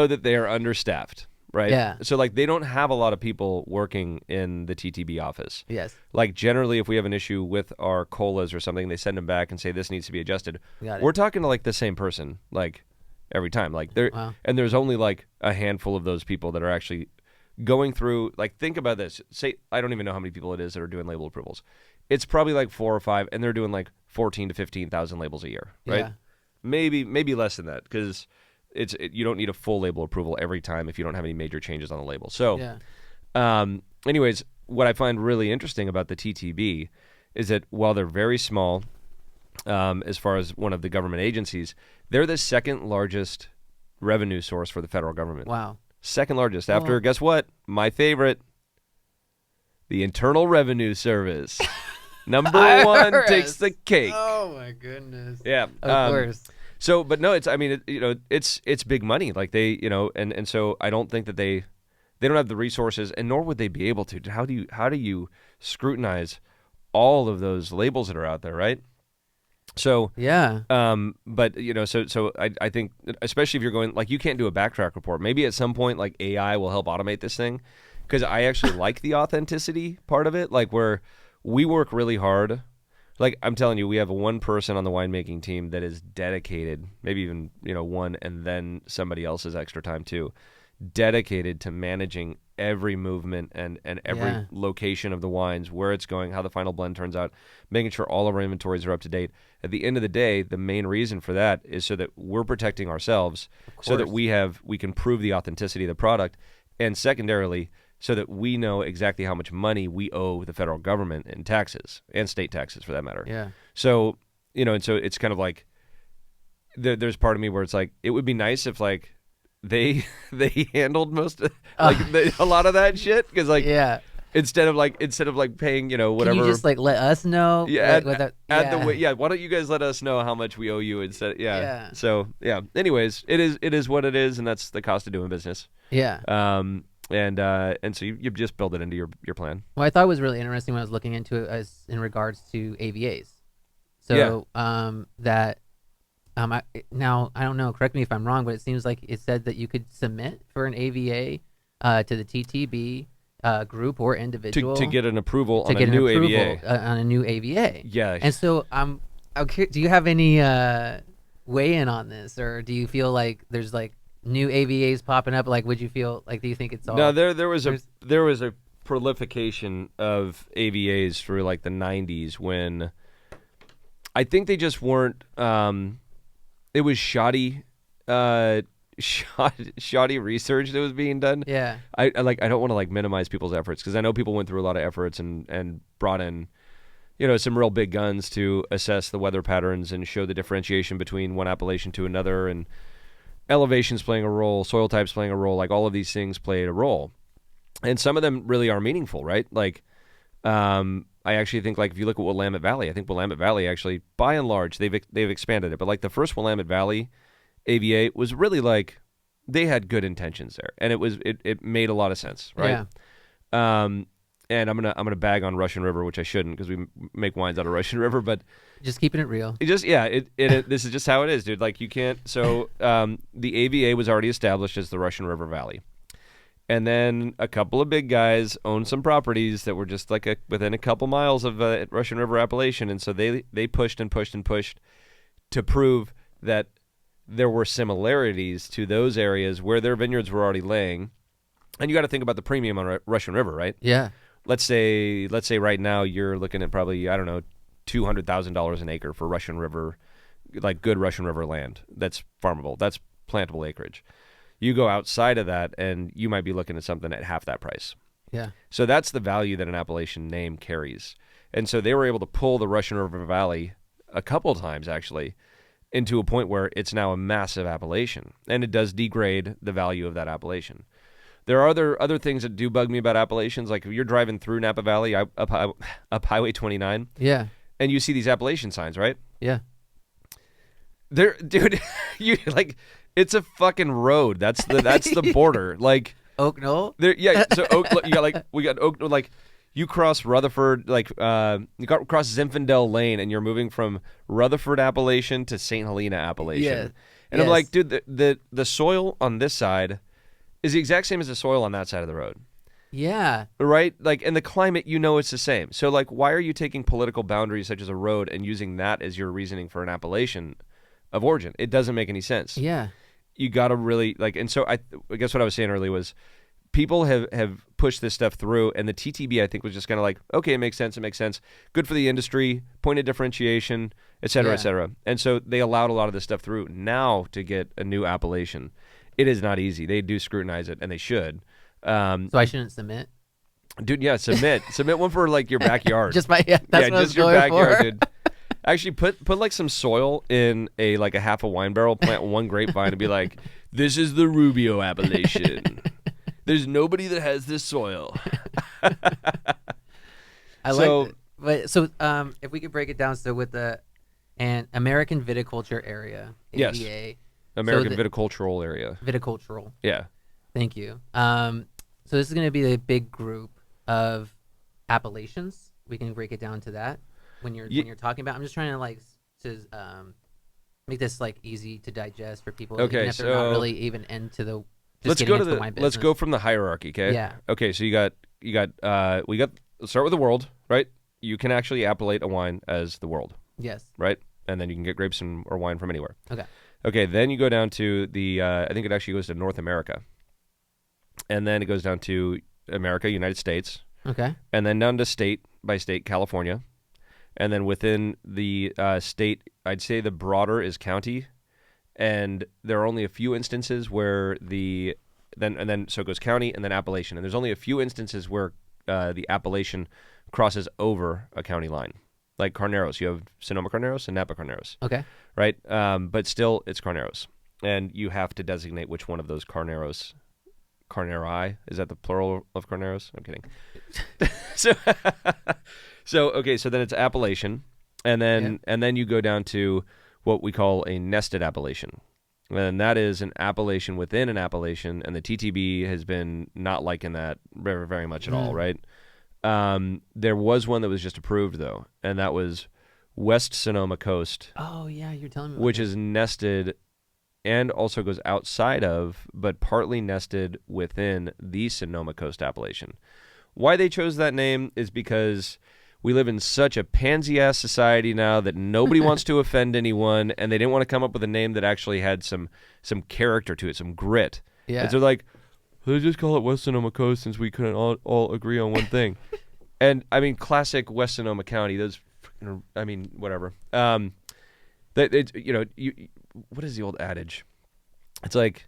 that they are understaffed, right? Yeah. So like they don't have a lot of people working in the TTB office. Yes. Like generally, if we have an issue with our colas or something, they send them back and say this needs to be adjusted. We're talking to like the same person like every time. Like and there's only like a handful of those people that are actually going through. Like think about this. Say I don't even know how many people it is that are doing label approvals. It's probably like 4 or 5, and they're doing like 14 to 15,000 labels a year, right? Yeah. Maybe less than that, because you don't need a full label approval every time if you don't have any major changes on the label. So, anyways, what I find really interesting about the TTB is that while they're very small, as far as one of the government agencies, they're the second largest revenue source for the federal government. Wow. Second largest. After, guess what? My favorite, the Internal Revenue Service. Number one takes the cake. Oh my goodness. Yeah. Of course. So, but no, it's big money. Like they, and so I don't think that they don't have the resources, and nor would they be able to. How do you scrutinize all of those labels that are out there, right? So yeah. But so I think, especially if you're going, like, you can't do a backtrack report. Maybe at some point, like, AI will help automate this thing, because I actually like the authenticity part of it, like where we work really hard. Like I'm telling you, we have one person on the winemaking team that is dedicated, maybe even one and then somebody else's extra time too, dedicated to managing every movement and every location of the wines, where it's going, how the final blend turns out, making sure all of our inventories are up to date. At the end of the day, the main reason for that is so that we're protecting ourselves, so that we can prove the authenticity of the product, and secondarily, so that we know exactly how much money we owe the federal government in taxes, and state taxes for that matter. Yeah. So, and so it's kind of like, there's part of me where it's like, it would be nice if like they handled most of, a lot of that shit, because like instead of like paying whatever. Can you just like let us know? Yeah. Why don't you guys let us know how much we owe you instead? Yeah. So Anyways, it is what it is, and that's the cost of doing business. Yeah. And so you just build it into your plan. Well, I thought it was really interesting when I was looking into it as in regards to AVAs. So now I don't know. Correct me if I'm wrong, but it seems like it said that you could submit for an AVA to the TTB group or individual to get an approval on a new AVA. On a new AVA. Yeah. And so do you have any weigh in on this, or do you feel like there's like new AVAs popping up? Like, would you feel like, do you think it's all? No, there was a proliferation of AVAs through like the 90s, when I think they just weren't. It was shoddy shoddy research that was being done. Yeah. I don't want to like minimize people's efforts because I know people went through a lot of efforts and brought in, some real big guns to assess the weather patterns and show the differentiation between one appellation to another, and elevations playing a role, soil types playing a role, like all of these things played a role. And some of them really are meaningful, right? Like, I actually think, like, if you look at Willamette Valley, I think Willamette Valley actually, by and large, they've expanded it. But like the first Willamette Valley AVA was really like, they had good intentions there, and it made a lot of sense, right? Yeah. And I'm gonna bag on Russian River, which I shouldn't because we make wines out of Russian River, but just keeping it real. this is just how it is, dude. Like you can't. So the AVA was already established as the Russian River Valley, and then a couple of big guys owned some properties that were just like within a couple miles of Russian River appellation, and so they pushed and pushed and pushed to prove that there were similarities to those areas where their vineyards were already laying. And you got to think about the premium on Russian River, right? Yeah. Let's say right now you're looking at probably, I don't know, $200,000 an acre for Russian River, like good Russian River land. That's farmable. That's plantable acreage. You go outside of that and you might be looking at something at half that price. Yeah. So that's the value that an appellation name carries. And so they were able to pull the Russian River Valley a couple times actually into a point where it's now a massive appellation, and it does degrade the value of that appellation. There are other things that do bug me about appellations. Like if you're driving through Napa Valley up Highway 29, yeah, and you see these appellation signs, right? Yeah. There, dude, you like it's a fucking road. That's the border. Like Oak Knoll. There, yeah. So we got Oak Knoll. Like you cross Rutherford, like you cross Zinfandel Lane, and you're moving from Rutherford Appellation to St. Helena Appellation. Yeah. And I'm like, dude, the soil on this side is the exact same as the soil on that side of the road. Yeah. Right? Like, and the climate, it's the same. So, like, why are you taking political boundaries such as a road and using that as your reasoning for an appellation of origin? It doesn't make any sense. Yeah. You got to really, like, and so I guess what I was saying earlier was people have pushed this stuff through, and the TTB, I think, was just kind of like, okay, it makes sense. Good for the industry, point of differentiation, et cetera, et cetera. And so they allowed a lot of this stuff through. Now to get a new appellation, it is not easy. They do scrutinize it, and they should. So I shouldn't submit? Dude, yeah, submit one for like your backyard. That's what just your backyard, for. Dude. Actually, put like some soil in a half a wine barrel, plant one grapevine, and be like, "This is the Rubio appellation. There's nobody that has this soil." So if we could break it down, so with an American viticulture area, AVA, yes, American viticultural area, viticultural. Yeah, thank you. So this is going to be a big group of appellations. We can break it down to that when you're talking about. I'm just trying to make this like easy to digest for people. Okay, even if they're not really even into the. Let's go from the hierarchy, okay? Yeah. Okay, so we got let's start with the world, right? You can actually appellate a wine as the world. Yes. Right? And then you can get grapes or wine from anywhere. Okay. Okay, then you go down to the I think it actually goes to North America. And then it goes down to America, United States. Okay. And then down to state by state, California. And then within the state, I'd say the broader is county. And there are only a few instances where so it goes county and then appellation. And there's only a few instances where the appellation crosses over a county line. Like Carneros, you have Sonoma Carneros and Napa Carneros. Okay. Right? But still, it's Carneros. And you have to designate which one of those Carneros. Carneri, is that the plural of Carneros? I'm kidding. So then it's appellation. And then you go down to what we call a nested appellation. And that is an appellation within an appellation, and the TTB has been not liking that very, very much at all, right? There was one that was just approved, though, and that was West Sonoma Coast. Oh, yeah, you're telling me. Which is nested and also goes outside of, but partly nested within the Sonoma Coast appellation. Why they chose that name is because we live in such a pansy-ass society now that nobody wants to offend anyone, and they didn't want to come up with a name that actually had some character to it, some grit. Yeah. And so they're like, let's just call it West Sonoma Coast since we couldn't all agree on one thing. And, I mean, classic West Sonoma County, whatever. What is the old adage? It's like,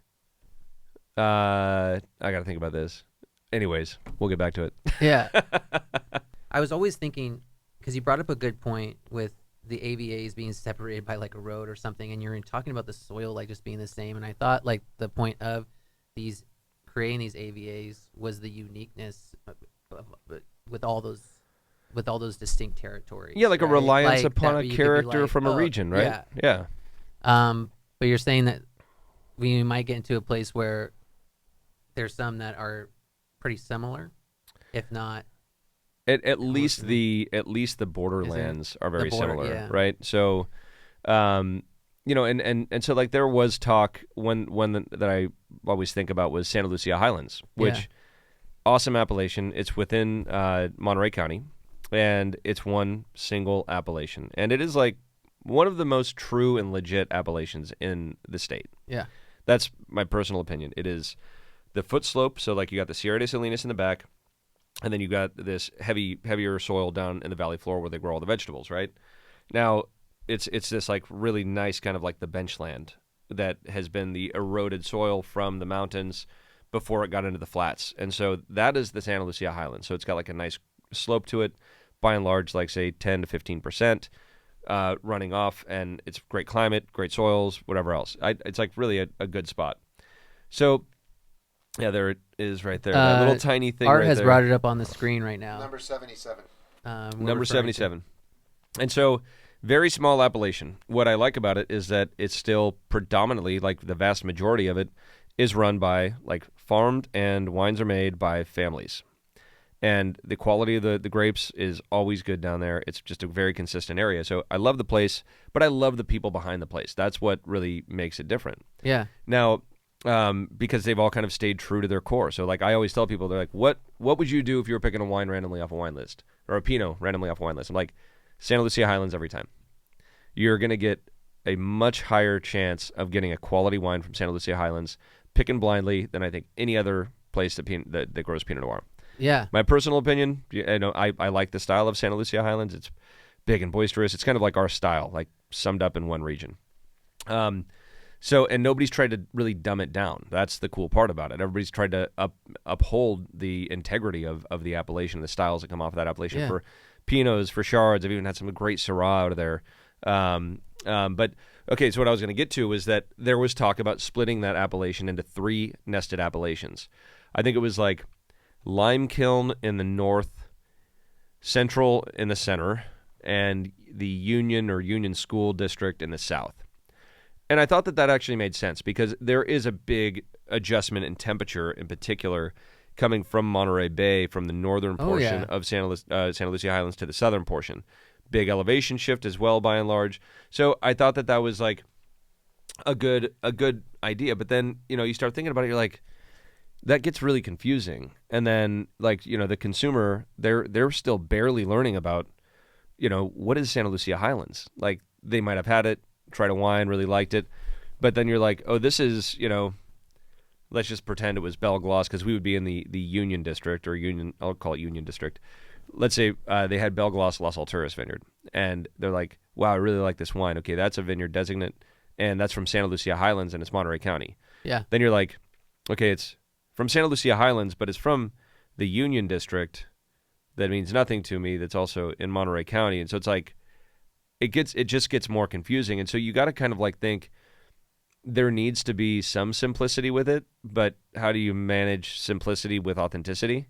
I got to think about this. Anyways, we'll get back to it. Yeah. I was always thinking, because you brought up a good point with the AVAs being separated by like a road or something, and you're talking about the soil like just being the same. And I thought like the point of creating these AVAs was the uniqueness with all those distinct territories. Yeah, like right? a reliance like upon a character from a region, right? Yeah. But you're saying that we might get into a place where there's some that are pretty similar, if not. At least the borderlands are very similar, right? So, and so like there was talk that I always think about was Santa Lucia Highlands, which awesome appellation. It's within Monterey County, and it's one single appellation, and it is like one of the most true and legit appellations in the state. Yeah, that's my personal opinion. It is the foot slope, so like you got the Sierra de Salinas in the back. And then you got this heavier soil down in the valley floor where they grow all the vegetables, right? Now, it's this like really nice kind of like the benchland that has been the eroded soil from the mountains before it got into the flats. And so that is the Santa Lucia Highlands. So it's got like a nice slope to it, by and large, like say 10 to 15% running off, and it's great climate, great soils, whatever else. It's like really a good spot. So yeah, there it is right there. That little tiny thing Art right has there. brought it up on the screen right now. Number 77. Number 77. And so, very small appellation. What I like about it is that it's still predominantly, like the vast majority of it, is run by, like, farmed, and wines are made by families. And the quality of the grapes is always good down there. It's just a very consistent area. So I love the place, but I love the people behind the place. That's what really makes it different. Yeah. Now, because they've all kind of stayed true to their core. So, like, I always tell people, they're like, what would you do if you were picking a wine randomly off a wine list? Or a Pinot randomly off a wine list? I'm like, Santa Lucia Highlands every time. You're going to get a much higher chance of getting a quality wine from Santa Lucia Highlands, picking blindly, than I think any other place that grows Pinot Noir. Yeah. My personal opinion, I like the style of Santa Lucia Highlands. It's big and boisterous. It's kind of like our style, like summed up in one region. So, and nobody's tried to really dumb it down. That's the cool part about it. Everybody's tried to uphold the integrity of the appellation, the styles that come off of that appellation. Yeah. For Pinots, for Chards, I've even had some great Syrah out of there. But, okay, so what I was going to get to was that there was talk about splitting that appellation into 3 nested appellations. I think it was like Lime Kiln in the north, Central in the center, and the Union School District in the south. And I thought that actually made sense because there is a big adjustment in temperature, in particular, coming from Monterey Bay, from the northern portion of Santa Lucia Highlands to the southern portion. Big elevation shift as well, by and large. So I thought that was like a good idea. But then, you start thinking about it, you're like, that gets really confusing. And then, like, the consumer, they're still barely learning about, what is Santa Lucia Highlands? Like, they might have had it, tried a wine, really liked it, but then you're like, oh, this is, let's just pretend it was Belglas, because we would be in the Union District, or Union, I'll call it Union District. Let's say they had Belglas Las Alturas vineyard, and they're like, wow, I really like this wine. Okay, that's a Vineyard Designate, and that's from Santa Lucia Highlands, and it's Monterey County. Yeah. Then you're like, okay, it's from Santa Lucia Highlands, but it's from the Union District. That means nothing to me. That's also in Monterey County, and so it's like, it just gets more confusing. And so you got to kind of like think there needs to be some simplicity with it, but how do you manage simplicity with authenticity?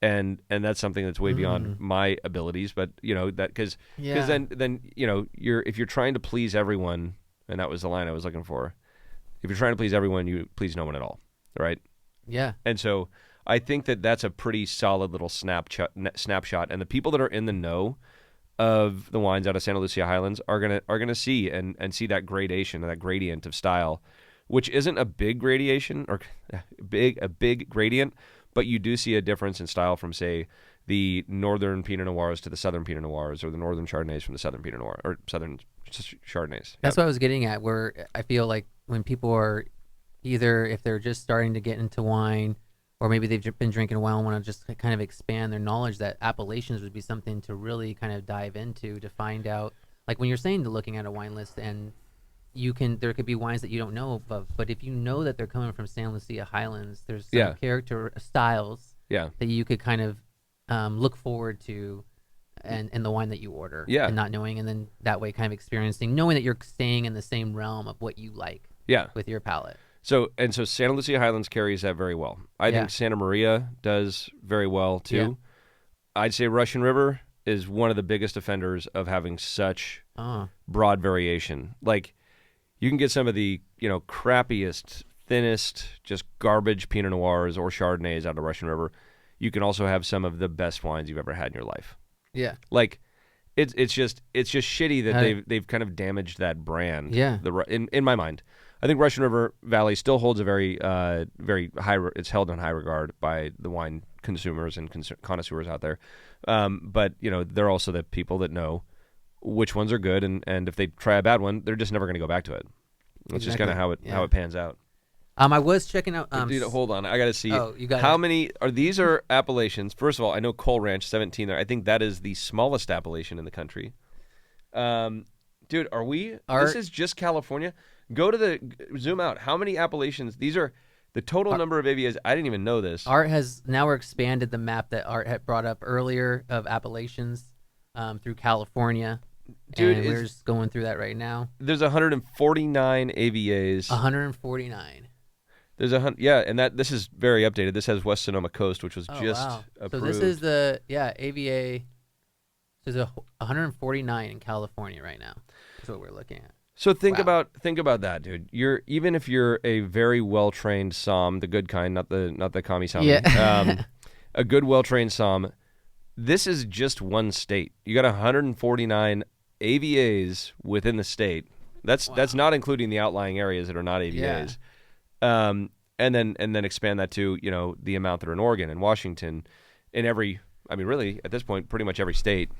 And that's something that's way beyond my abilities, but because then if you're trying to please everyone, and that was the line I was looking for. If you're trying to please everyone, you please no one at all, right? Yeah. And so I think that's a pretty solid little snapshot, and the people that are in the know of the wines out of Santa Lucia Highlands are gonna see and see that gradation and that gradient of style, which isn't a big gradation or a big gradient, but you do see a difference in style from, say, the northern Pinot Noirs to the southern Pinot Noirs, or the northern Chardonnays from the southern Pinot Noir or southern Chardonnays. That's what I was getting at, where I feel like when people are either, if they're just starting to get into wine, or maybe they've been drinking a while and want to just kind of expand their knowledge, that appellations would be something to really kind of dive into to find out. Like when you're saying to looking at a wine list and there could be wines that you don't know of, but if you know that they're coming from San Lucia Highlands, there's some character styles that you could kind of look forward to and the wine that you order and not knowing, and then that way kind of experiencing, knowing that you're staying in the same realm of what you like with your palate. So Santa Lucia Highlands carries that very well. I think Santa Maria does very well too. Yeah. I'd say Russian River is one of the biggest offenders of having such broad variation. Like, you can get some of the, crappiest, thinnest, just garbage Pinot Noirs or Chardonnays out of Russian River. You can also have some of the best wines you've ever had in your life. Yeah. Like, it's just shitty that they've kind of damaged that brand. Yeah. In my mind, I think Russian River Valley still holds a very very high. It's held in high regard by the wine consumers and connoisseurs out there. But they're also the people that know which ones are good, and if they try a bad one, they're just never going to go back to it. It's just kind of how it pans out. I was checking out. Dude, hold on, I got to see. Oh, you got how many are these? Are appellations? First of all, I know Cole Ranch 17 there. I think that is the smallest appellation in the country. Dude, this is just California. Go to zoom out. How many appellations? These are the total number of AVAs. I didn't even know this. Art has now expanded the map that Art had brought up earlier of appellations through California. Dude, and we're just going through that right now. There's 149 AVAs. 149. There's and this is very updated. This has West Sonoma Coast, which was approved. So this is the AVA. There's 149 in California right now. That's what we're looking at. So think about that, dude. Even if you're a very well trained som, the good kind, not the commie som. Yeah. A good well trained som. This is just one state. You got 149 AVAs within the state. That's not including the outlying areas that are not AVAs. Yeah. And then expand that to the amount that are in Oregon and Washington, really at this point pretty much every state.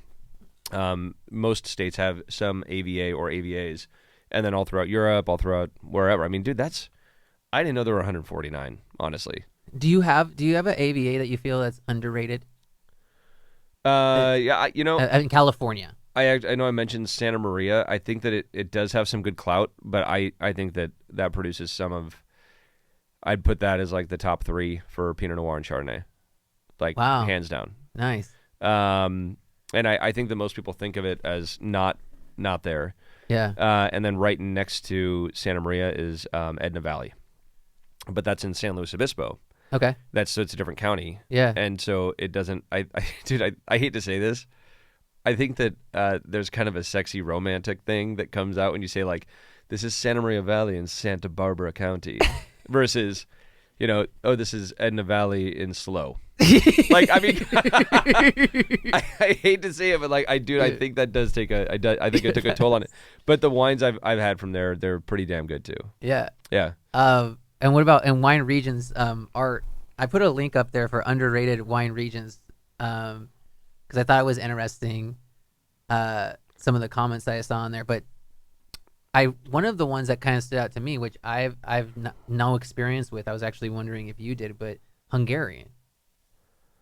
Most states have some AVA or AVAs, and then all throughout Europe, all throughout wherever. I mean, dude, I didn't know there were 149. Honestly, do you have an AVA that you feel that's underrated? In California. I know I mentioned Santa Maria. I think that it does have some good clout, but I think that produces some of. I'd put that as like the top 3 for Pinot Noir and Chardonnay, hands down. Nice. And I think that most people think of it as not there. Yeah. And then right next to Santa Maria is Edna Valley, but that's in San Luis Obispo. Okay. So it's a different county. Yeah. And so it doesn't. I hate to say this. I think that there's kind of a sexy romantic thing that comes out when you say like, this is Santa Maria Valley in Santa Barbara County. Versus, this is Edna Valley in Slow. Like, I mean, I hate to say it, but like, I think that does take I think it took a toll on it. But the wines I've had from there, they're pretty damn good too. Yeah. Yeah. And what about wine regions? Art, I put a link up there for underrated wine regions, because I thought it was interesting. Some of the comments that I saw on there, but. One of the ones that kind of stood out to me, which I've no experience with, I was actually wondering if you did, but Hungarian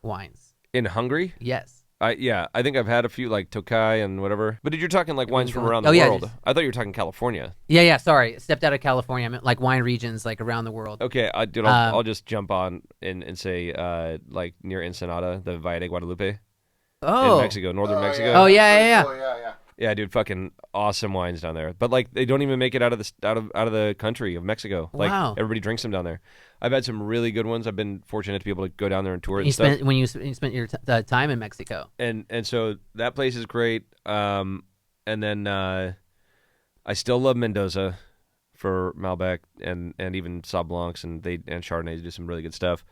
wines. In Hungary? Yes. I think I've had a few like Tokaj and whatever. But you're talking like wines from around the world. I thought you were talking California. Yeah. Sorry, stepped out of California. I meant like wine regions like around the world. Okay, I'll just jump on and say like near Ensenada, the Valle de Guadalupe. Oh. In Mexico, northern Mexico. Oh yeah. Cool, yeah. Yeah, dude, fucking awesome wines down there. But like, they don't even make it out of the country of Mexico. Like, wow. Everybody drinks them down there. I've had some really good ones. I've been fortunate to be able to go down there and tour and stuff. When you spent your time in Mexico. And so that place is great. And then I still love Mendoza for Malbec and even Sauv Blancs and Chardonnays do some really good stuff.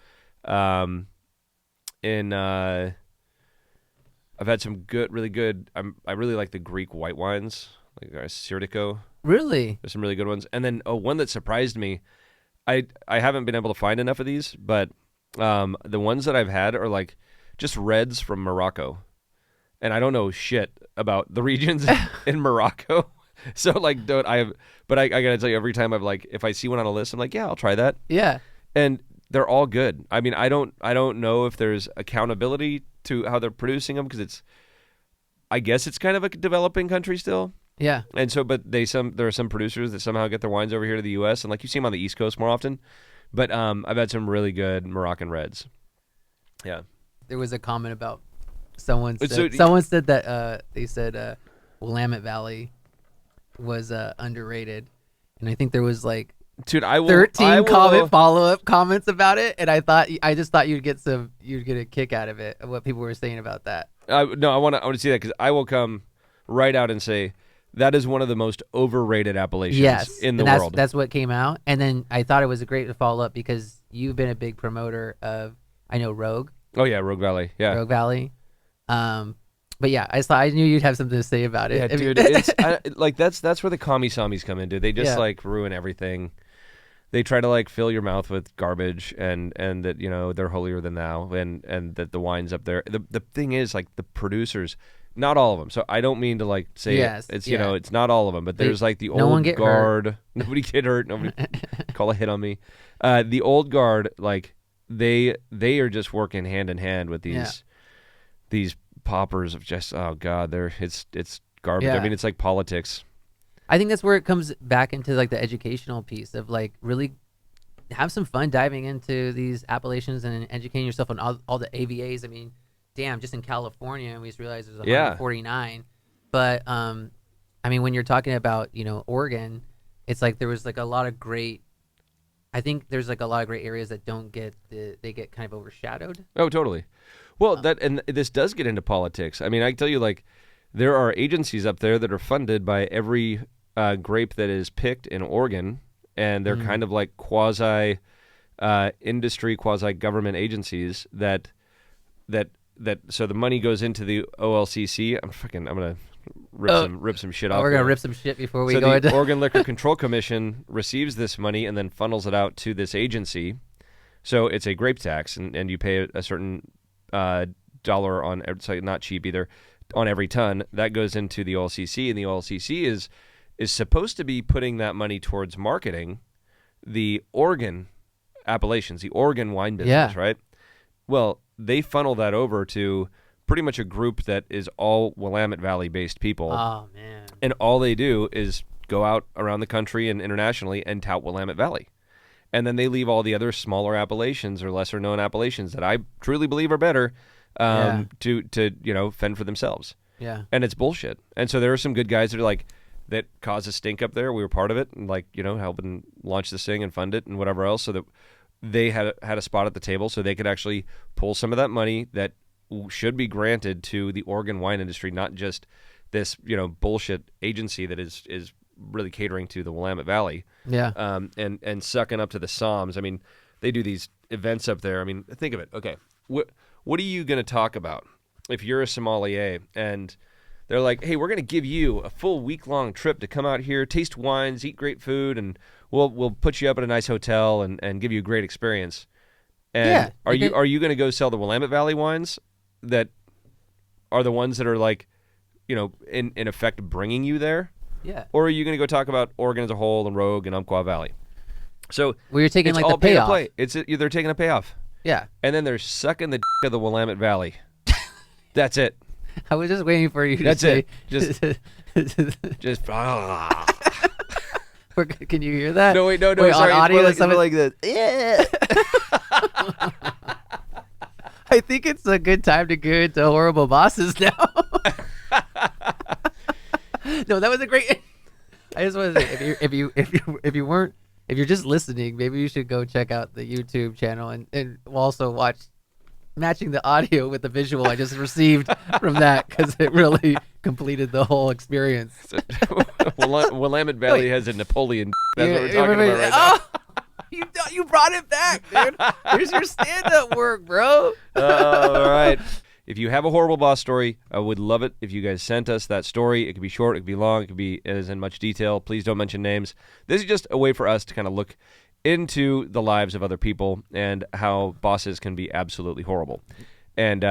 I've had some really good. I really like the Greek white wines, like Sirtico. Really? There's some really good ones. And then one that surprised me, I haven't been able to find enough of these, but the ones that I've had are like just reds from Morocco. And I don't know shit about the regions in Morocco. So like but I gotta tell you, every time if I see one on a list, I'm like, yeah, I'll try that. Yeah. And they're all good. I mean, I don't know if there's accountability to how they're producing them, because I guess it's kind of a developing country still. Yeah. And so, but there are some producers that somehow get their wines over here to the U.S. and like you see them on the East Coast more often. But I've had some really good Moroccan reds. Yeah. There was a comment about someone said that they said Willamette Valley was underrated, and I think there was like 13 follow-up comments about it, and I just thought you'd get a kick out of it, of what people were saying about that. No, I want to see that because I will come right out and say that is one of the most overrated appellations in the world. That's what came out, and then I thought it was a great follow-up because you've been a big promoter of, I know, Rogue. Oh yeah, Rogue Valley. Yeah, Rogue Valley. But yeah, I knew you'd have something to say about it. Yeah, dude, it's like that's where the commie-sammies come in, dude. They just like ruin everything. They try to like fill your mouth with garbage and that, you know, they're holier than thou and that the wine's up there. The thing is, like, the producers, not all of them. So I don't mean to like say it's you know, it's not all of them, but there's like the old guard. Nobody get hurt. Nobody call a hit on me. The old guard, like they are just working hand in hand with these poppers of just, oh god, it's garbage. I mean, it's like politics. I think that's where it comes back into like the educational piece of like really have some fun diving into these appellations and educating yourself on all the AVAs. I mean, damn, just in California, we just realized there's 149. But I mean, when you're talking about, you know, Oregon, it's like there was like a lot of great. I think there's like a lot of great areas that don't get they get kind of overshadowed. Oh, totally. Well, and this does get into politics. I mean, I can tell you, like, there are agencies up there that are funded by every grape that is picked in Oregon, and they're kind of like quasi industry, quasi government agencies that so the money goes into the OLCC. I'm gonna rip some shit off. We're gonna rip some shit before we go the into Oregon Liquor Control Commission receives this money and then funnels it out to this agency. So it's a grape tax, and you pay a certain dollar on. It's like not cheap either, on every ton that goes into the OLCC, and the OLCC is supposed to be putting that money towards marketing the Oregon appellations, the Oregon wine business, right? Well, they funnel that over to pretty much a group that is all Willamette Valley based people. Oh man! And all they do is go out around the country and internationally and tout Willamette Valley. And then they leave all the other smaller appellations or lesser known appellations that I truly believe are better to you know, fend for themselves. Yeah. And it's bullshit. And so there are some good guys that are like, that cause a stink up there. We were part of it and, like, you know, helping launch this thing and fund it and whatever else, so that they had a spot at the table so they could actually pull some of that money that should be granted to the Oregon wine industry, not just this, you know, bullshit agency that is really catering to the Willamette Valley. Yeah. And sucking up to the Psalms. I mean, they do these events up there. I mean, think of it. Okay. What are you going to talk about if you're a sommelier and they're like, hey, we're going to give you a full week-long trip to come out here, taste wines, eat great food, and we'll put you up at a nice hotel and give you a great experience. And are you going to go sell the Willamette Valley wines that are the ones that are like, you know, in effect bringing you there? Yeah. Or are you going to go talk about Oregon as a whole and Rogue and Umpqua Valley? So you're taking like the payoff. Play. They're taking a payoff. Yeah. And then they're sucking the dick of the Willamette Valley. That's it. I was just waiting for you to That's say. it. Just. Can you hear that? No, wait, no. Wait, sorry, on audio, it's more like this. Yeah. I think it's a good time to go into horrible bosses now. No, that was a great. I just want to say, if you're just listening, maybe you should go check out the YouTube channel and also watch matching the audio with the visual I just received from that, because it really completed the whole experience. Willamette Valley has a Napoleon. That's what we're talking about right now. You brought it back, dude. Here's your stand-up work, bro. All right. If you have a horrible boss story, I would love it if you guys sent us that story. It could be short, it could be long, it could be as in much detail. Please don't mention names. This is just a way for us to kind of look into the lives of other people and how bosses can be absolutely horrible, and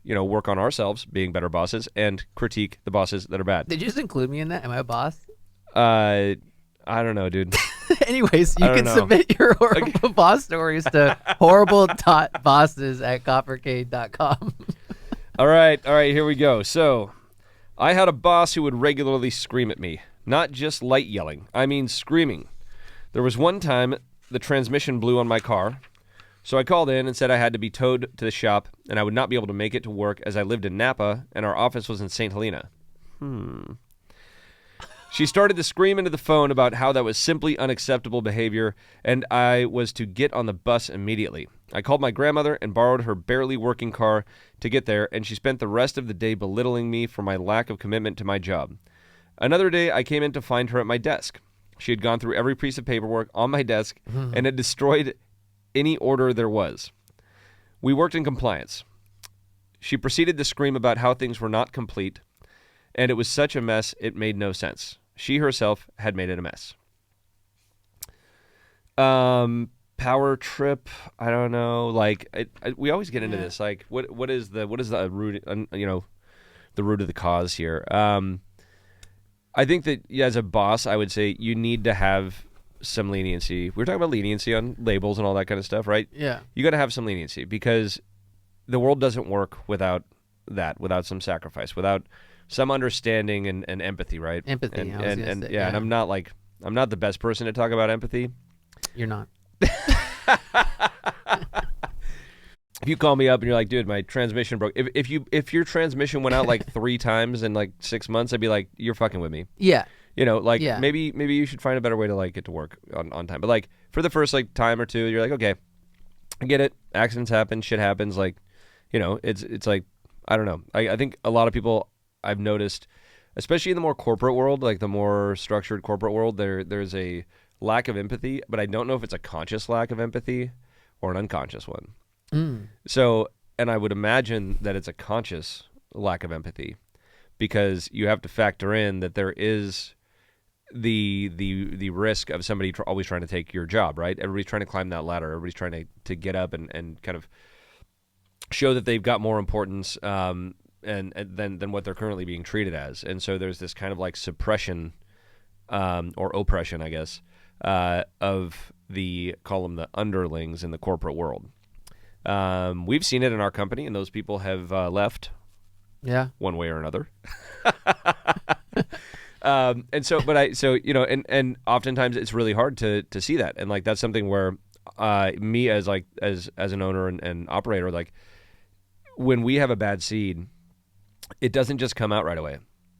you know, work on ourselves being better bosses and critique the bosses that are bad. Did you just include me in that? Am I a boss? I don't know, dude. Anyways, you can submit your horrible boss stories to horrible.bosses@coppercade.com. All right, here we go. So I had a boss who would regularly scream at me. Not just light yelling. I mean screaming. There was one time the transmission blew on my car, so I called in and said I had to be towed to the shop and I would not be able to make it to work as I lived in Napa and our office was in St. Helena. She started to scream into the phone about how that was simply unacceptable behavior and I was to get on the bus immediately. I called my grandmother and borrowed her barely working car to get there, and she spent the rest of the day belittling me for my lack of commitment to my job. Another day, I came in to find her at my desk. She had gone through every piece of paperwork on my desk and had destroyed any order there was. We worked in compliance. She proceeded to scream about how things were not complete, and it was such a mess it made no sense. She herself had made it a mess. Power trip, I don't know. Like we always get into this. Like what is the root? The root of the cause here. I think that as a boss, I would say you need to have some leniency. We were talking about leniency on labels and all that kind of stuff, right? Yeah. You got to have some leniency because the world doesn't work without that, without some sacrifice, without some understanding and empathy, right? Empathy. And I'm not the best person to talk about empathy. You're not. If you call me up and you're like, dude, my transmission broke. If your transmission went out like 3 times in like 6 months, I'd be like, you're fucking with me. Yeah. Maybe you should find a better way to like get to work on time. But like for the first like time or two, you're like, okay, I get it. Accidents happen, shit happens. Like, it's like, I don't know. I think a lot of people I've noticed, especially in the more corporate world, like the more structured corporate world, there's a lack of empathy, but I don't know if it's a conscious lack of empathy or an unconscious one. So, and I would imagine that it's a conscious lack of empathy because you have to factor in that there is the risk of somebody always trying to take your job, right? Everybody's trying to climb that ladder. Everybody's trying to get up and kind of show that they've got more importance and than what they're currently being treated as. And so there's this kind of like suppression or oppression, I guess, of call them the underlings in the corporate world. We've seen it in our company, and those people have left. Yeah. One way or another. And oftentimes it's really hard to see that, and like that's something where me as an owner and operator, like when we have a bad seed, it doesn't just come out right away.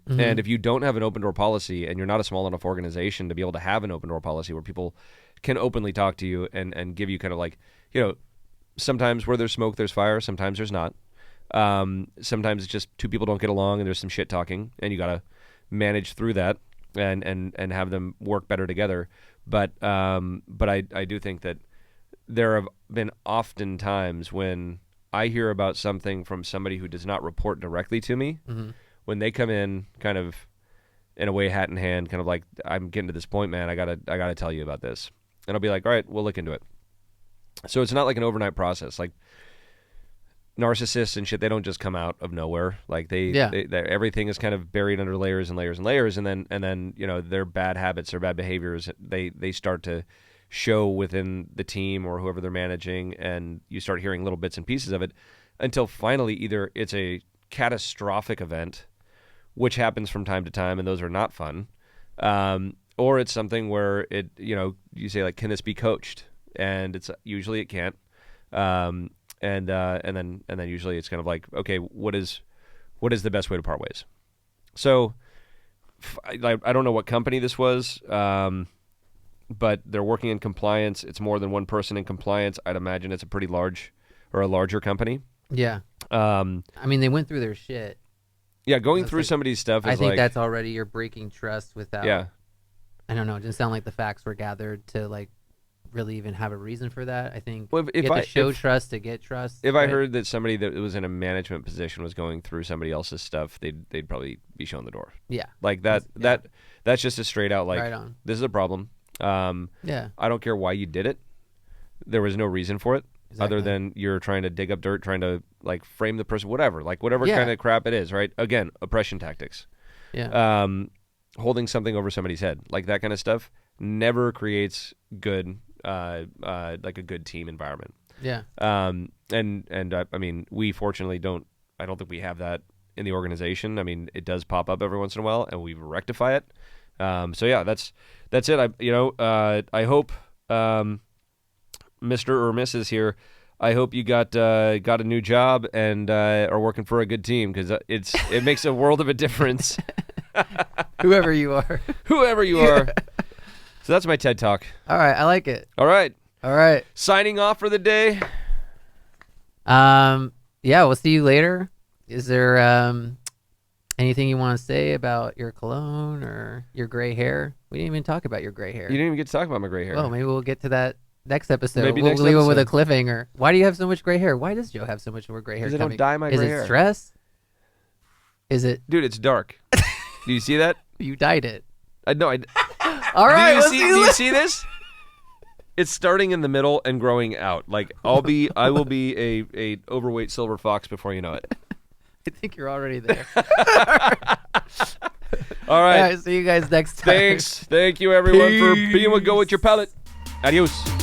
Mm-hmm. And if you don't have an open door policy, and you're not a small enough organization to be able to have an open door policy where people can openly talk to you and give you kind of like, sometimes where there's smoke, there's fire. Sometimes there's not. Sometimes it's just two people don't get along and there's some shit talking, and you got to manage through that and have them work better together. But I do think that there have been often times when I hear about something from somebody who does not report directly to me, mm-hmm. when they come in kind of in a way, hat in hand, kind of like, I'm getting to this point, man, I gotta tell you about this. And I'll be like, all right, we'll look into it. So it's not like an overnight process. Like narcissists and shit, they don't just come out of nowhere. Like they everything is kind of buried under layers and layers and layers, and then their bad habits, their bad behaviors, they start to show within the team or whoever they're managing, and you start hearing little bits and pieces of it until finally either it's a catastrophic event, which happens from time to time, and those are not fun, or it's something where you say like, can this be coached? And it's usually it can't, and then usually it's kind of like, okay, what is the best way to part ways? So I don't know what company this was, but they're working in compliance. It's more than one person in compliance. I'd imagine it's a pretty large or a larger company. Yeah. I mean, they went through their shit. Yeah, going through somebody's stuff is I think that's already, you're breaking trust without. Yeah. I don't know. It didn't sound like the facts were gathered to like really even have a reason for that. I think you have to show trust to get trust. If I heard that somebody that was in a management position was going through somebody else's stuff, they'd probably be shown the door. Yeah. Like that's just a straight out like, right on. This is a problem. Yeah. I don't care why you did it. There was no reason for it. Exactly. Other than you're trying to dig up dirt, trying to like frame the person, whatever kind of crap it is, right? Again, oppression tactics. Yeah. Holding something over somebody's head, like that kind of stuff, never creates good, like a good team environment. Yeah. I mean, we fortunately don't. I don't think we have that in the organization. I mean, it does pop up every once in a while, and we rectify it. So yeah, that's it. I hope Mr. or Mrs. here, I hope you got a new job and are working for a good team, because it makes a world of a difference. Whoever you are. So that's my TED Talk. All right, I like it. All right. Signing off for the day. Yeah, we'll see you later. Is there anything you want to say about your cologne or your gray hair? We didn't even talk about your gray hair. You didn't even get to talk about my gray hair. Well, maybe we'll get to that next episode. Maybe we'll next leave episode. it with a cliffhanger. Why do you have so much gray hair? Why does Joe have so much more gray hair? Because I don't dye my gray hair. Is it stress? Is it? Dude, it's dark. Do you see that? You dyed it. No, All right. Do you see this? It's starting in the middle and growing out. Like I will be a overweight silver fox before you know it. I think you're already there. All right. See you guys next time. Thanks. Thank you, everyone, for being with Go With Your Palate. Adios.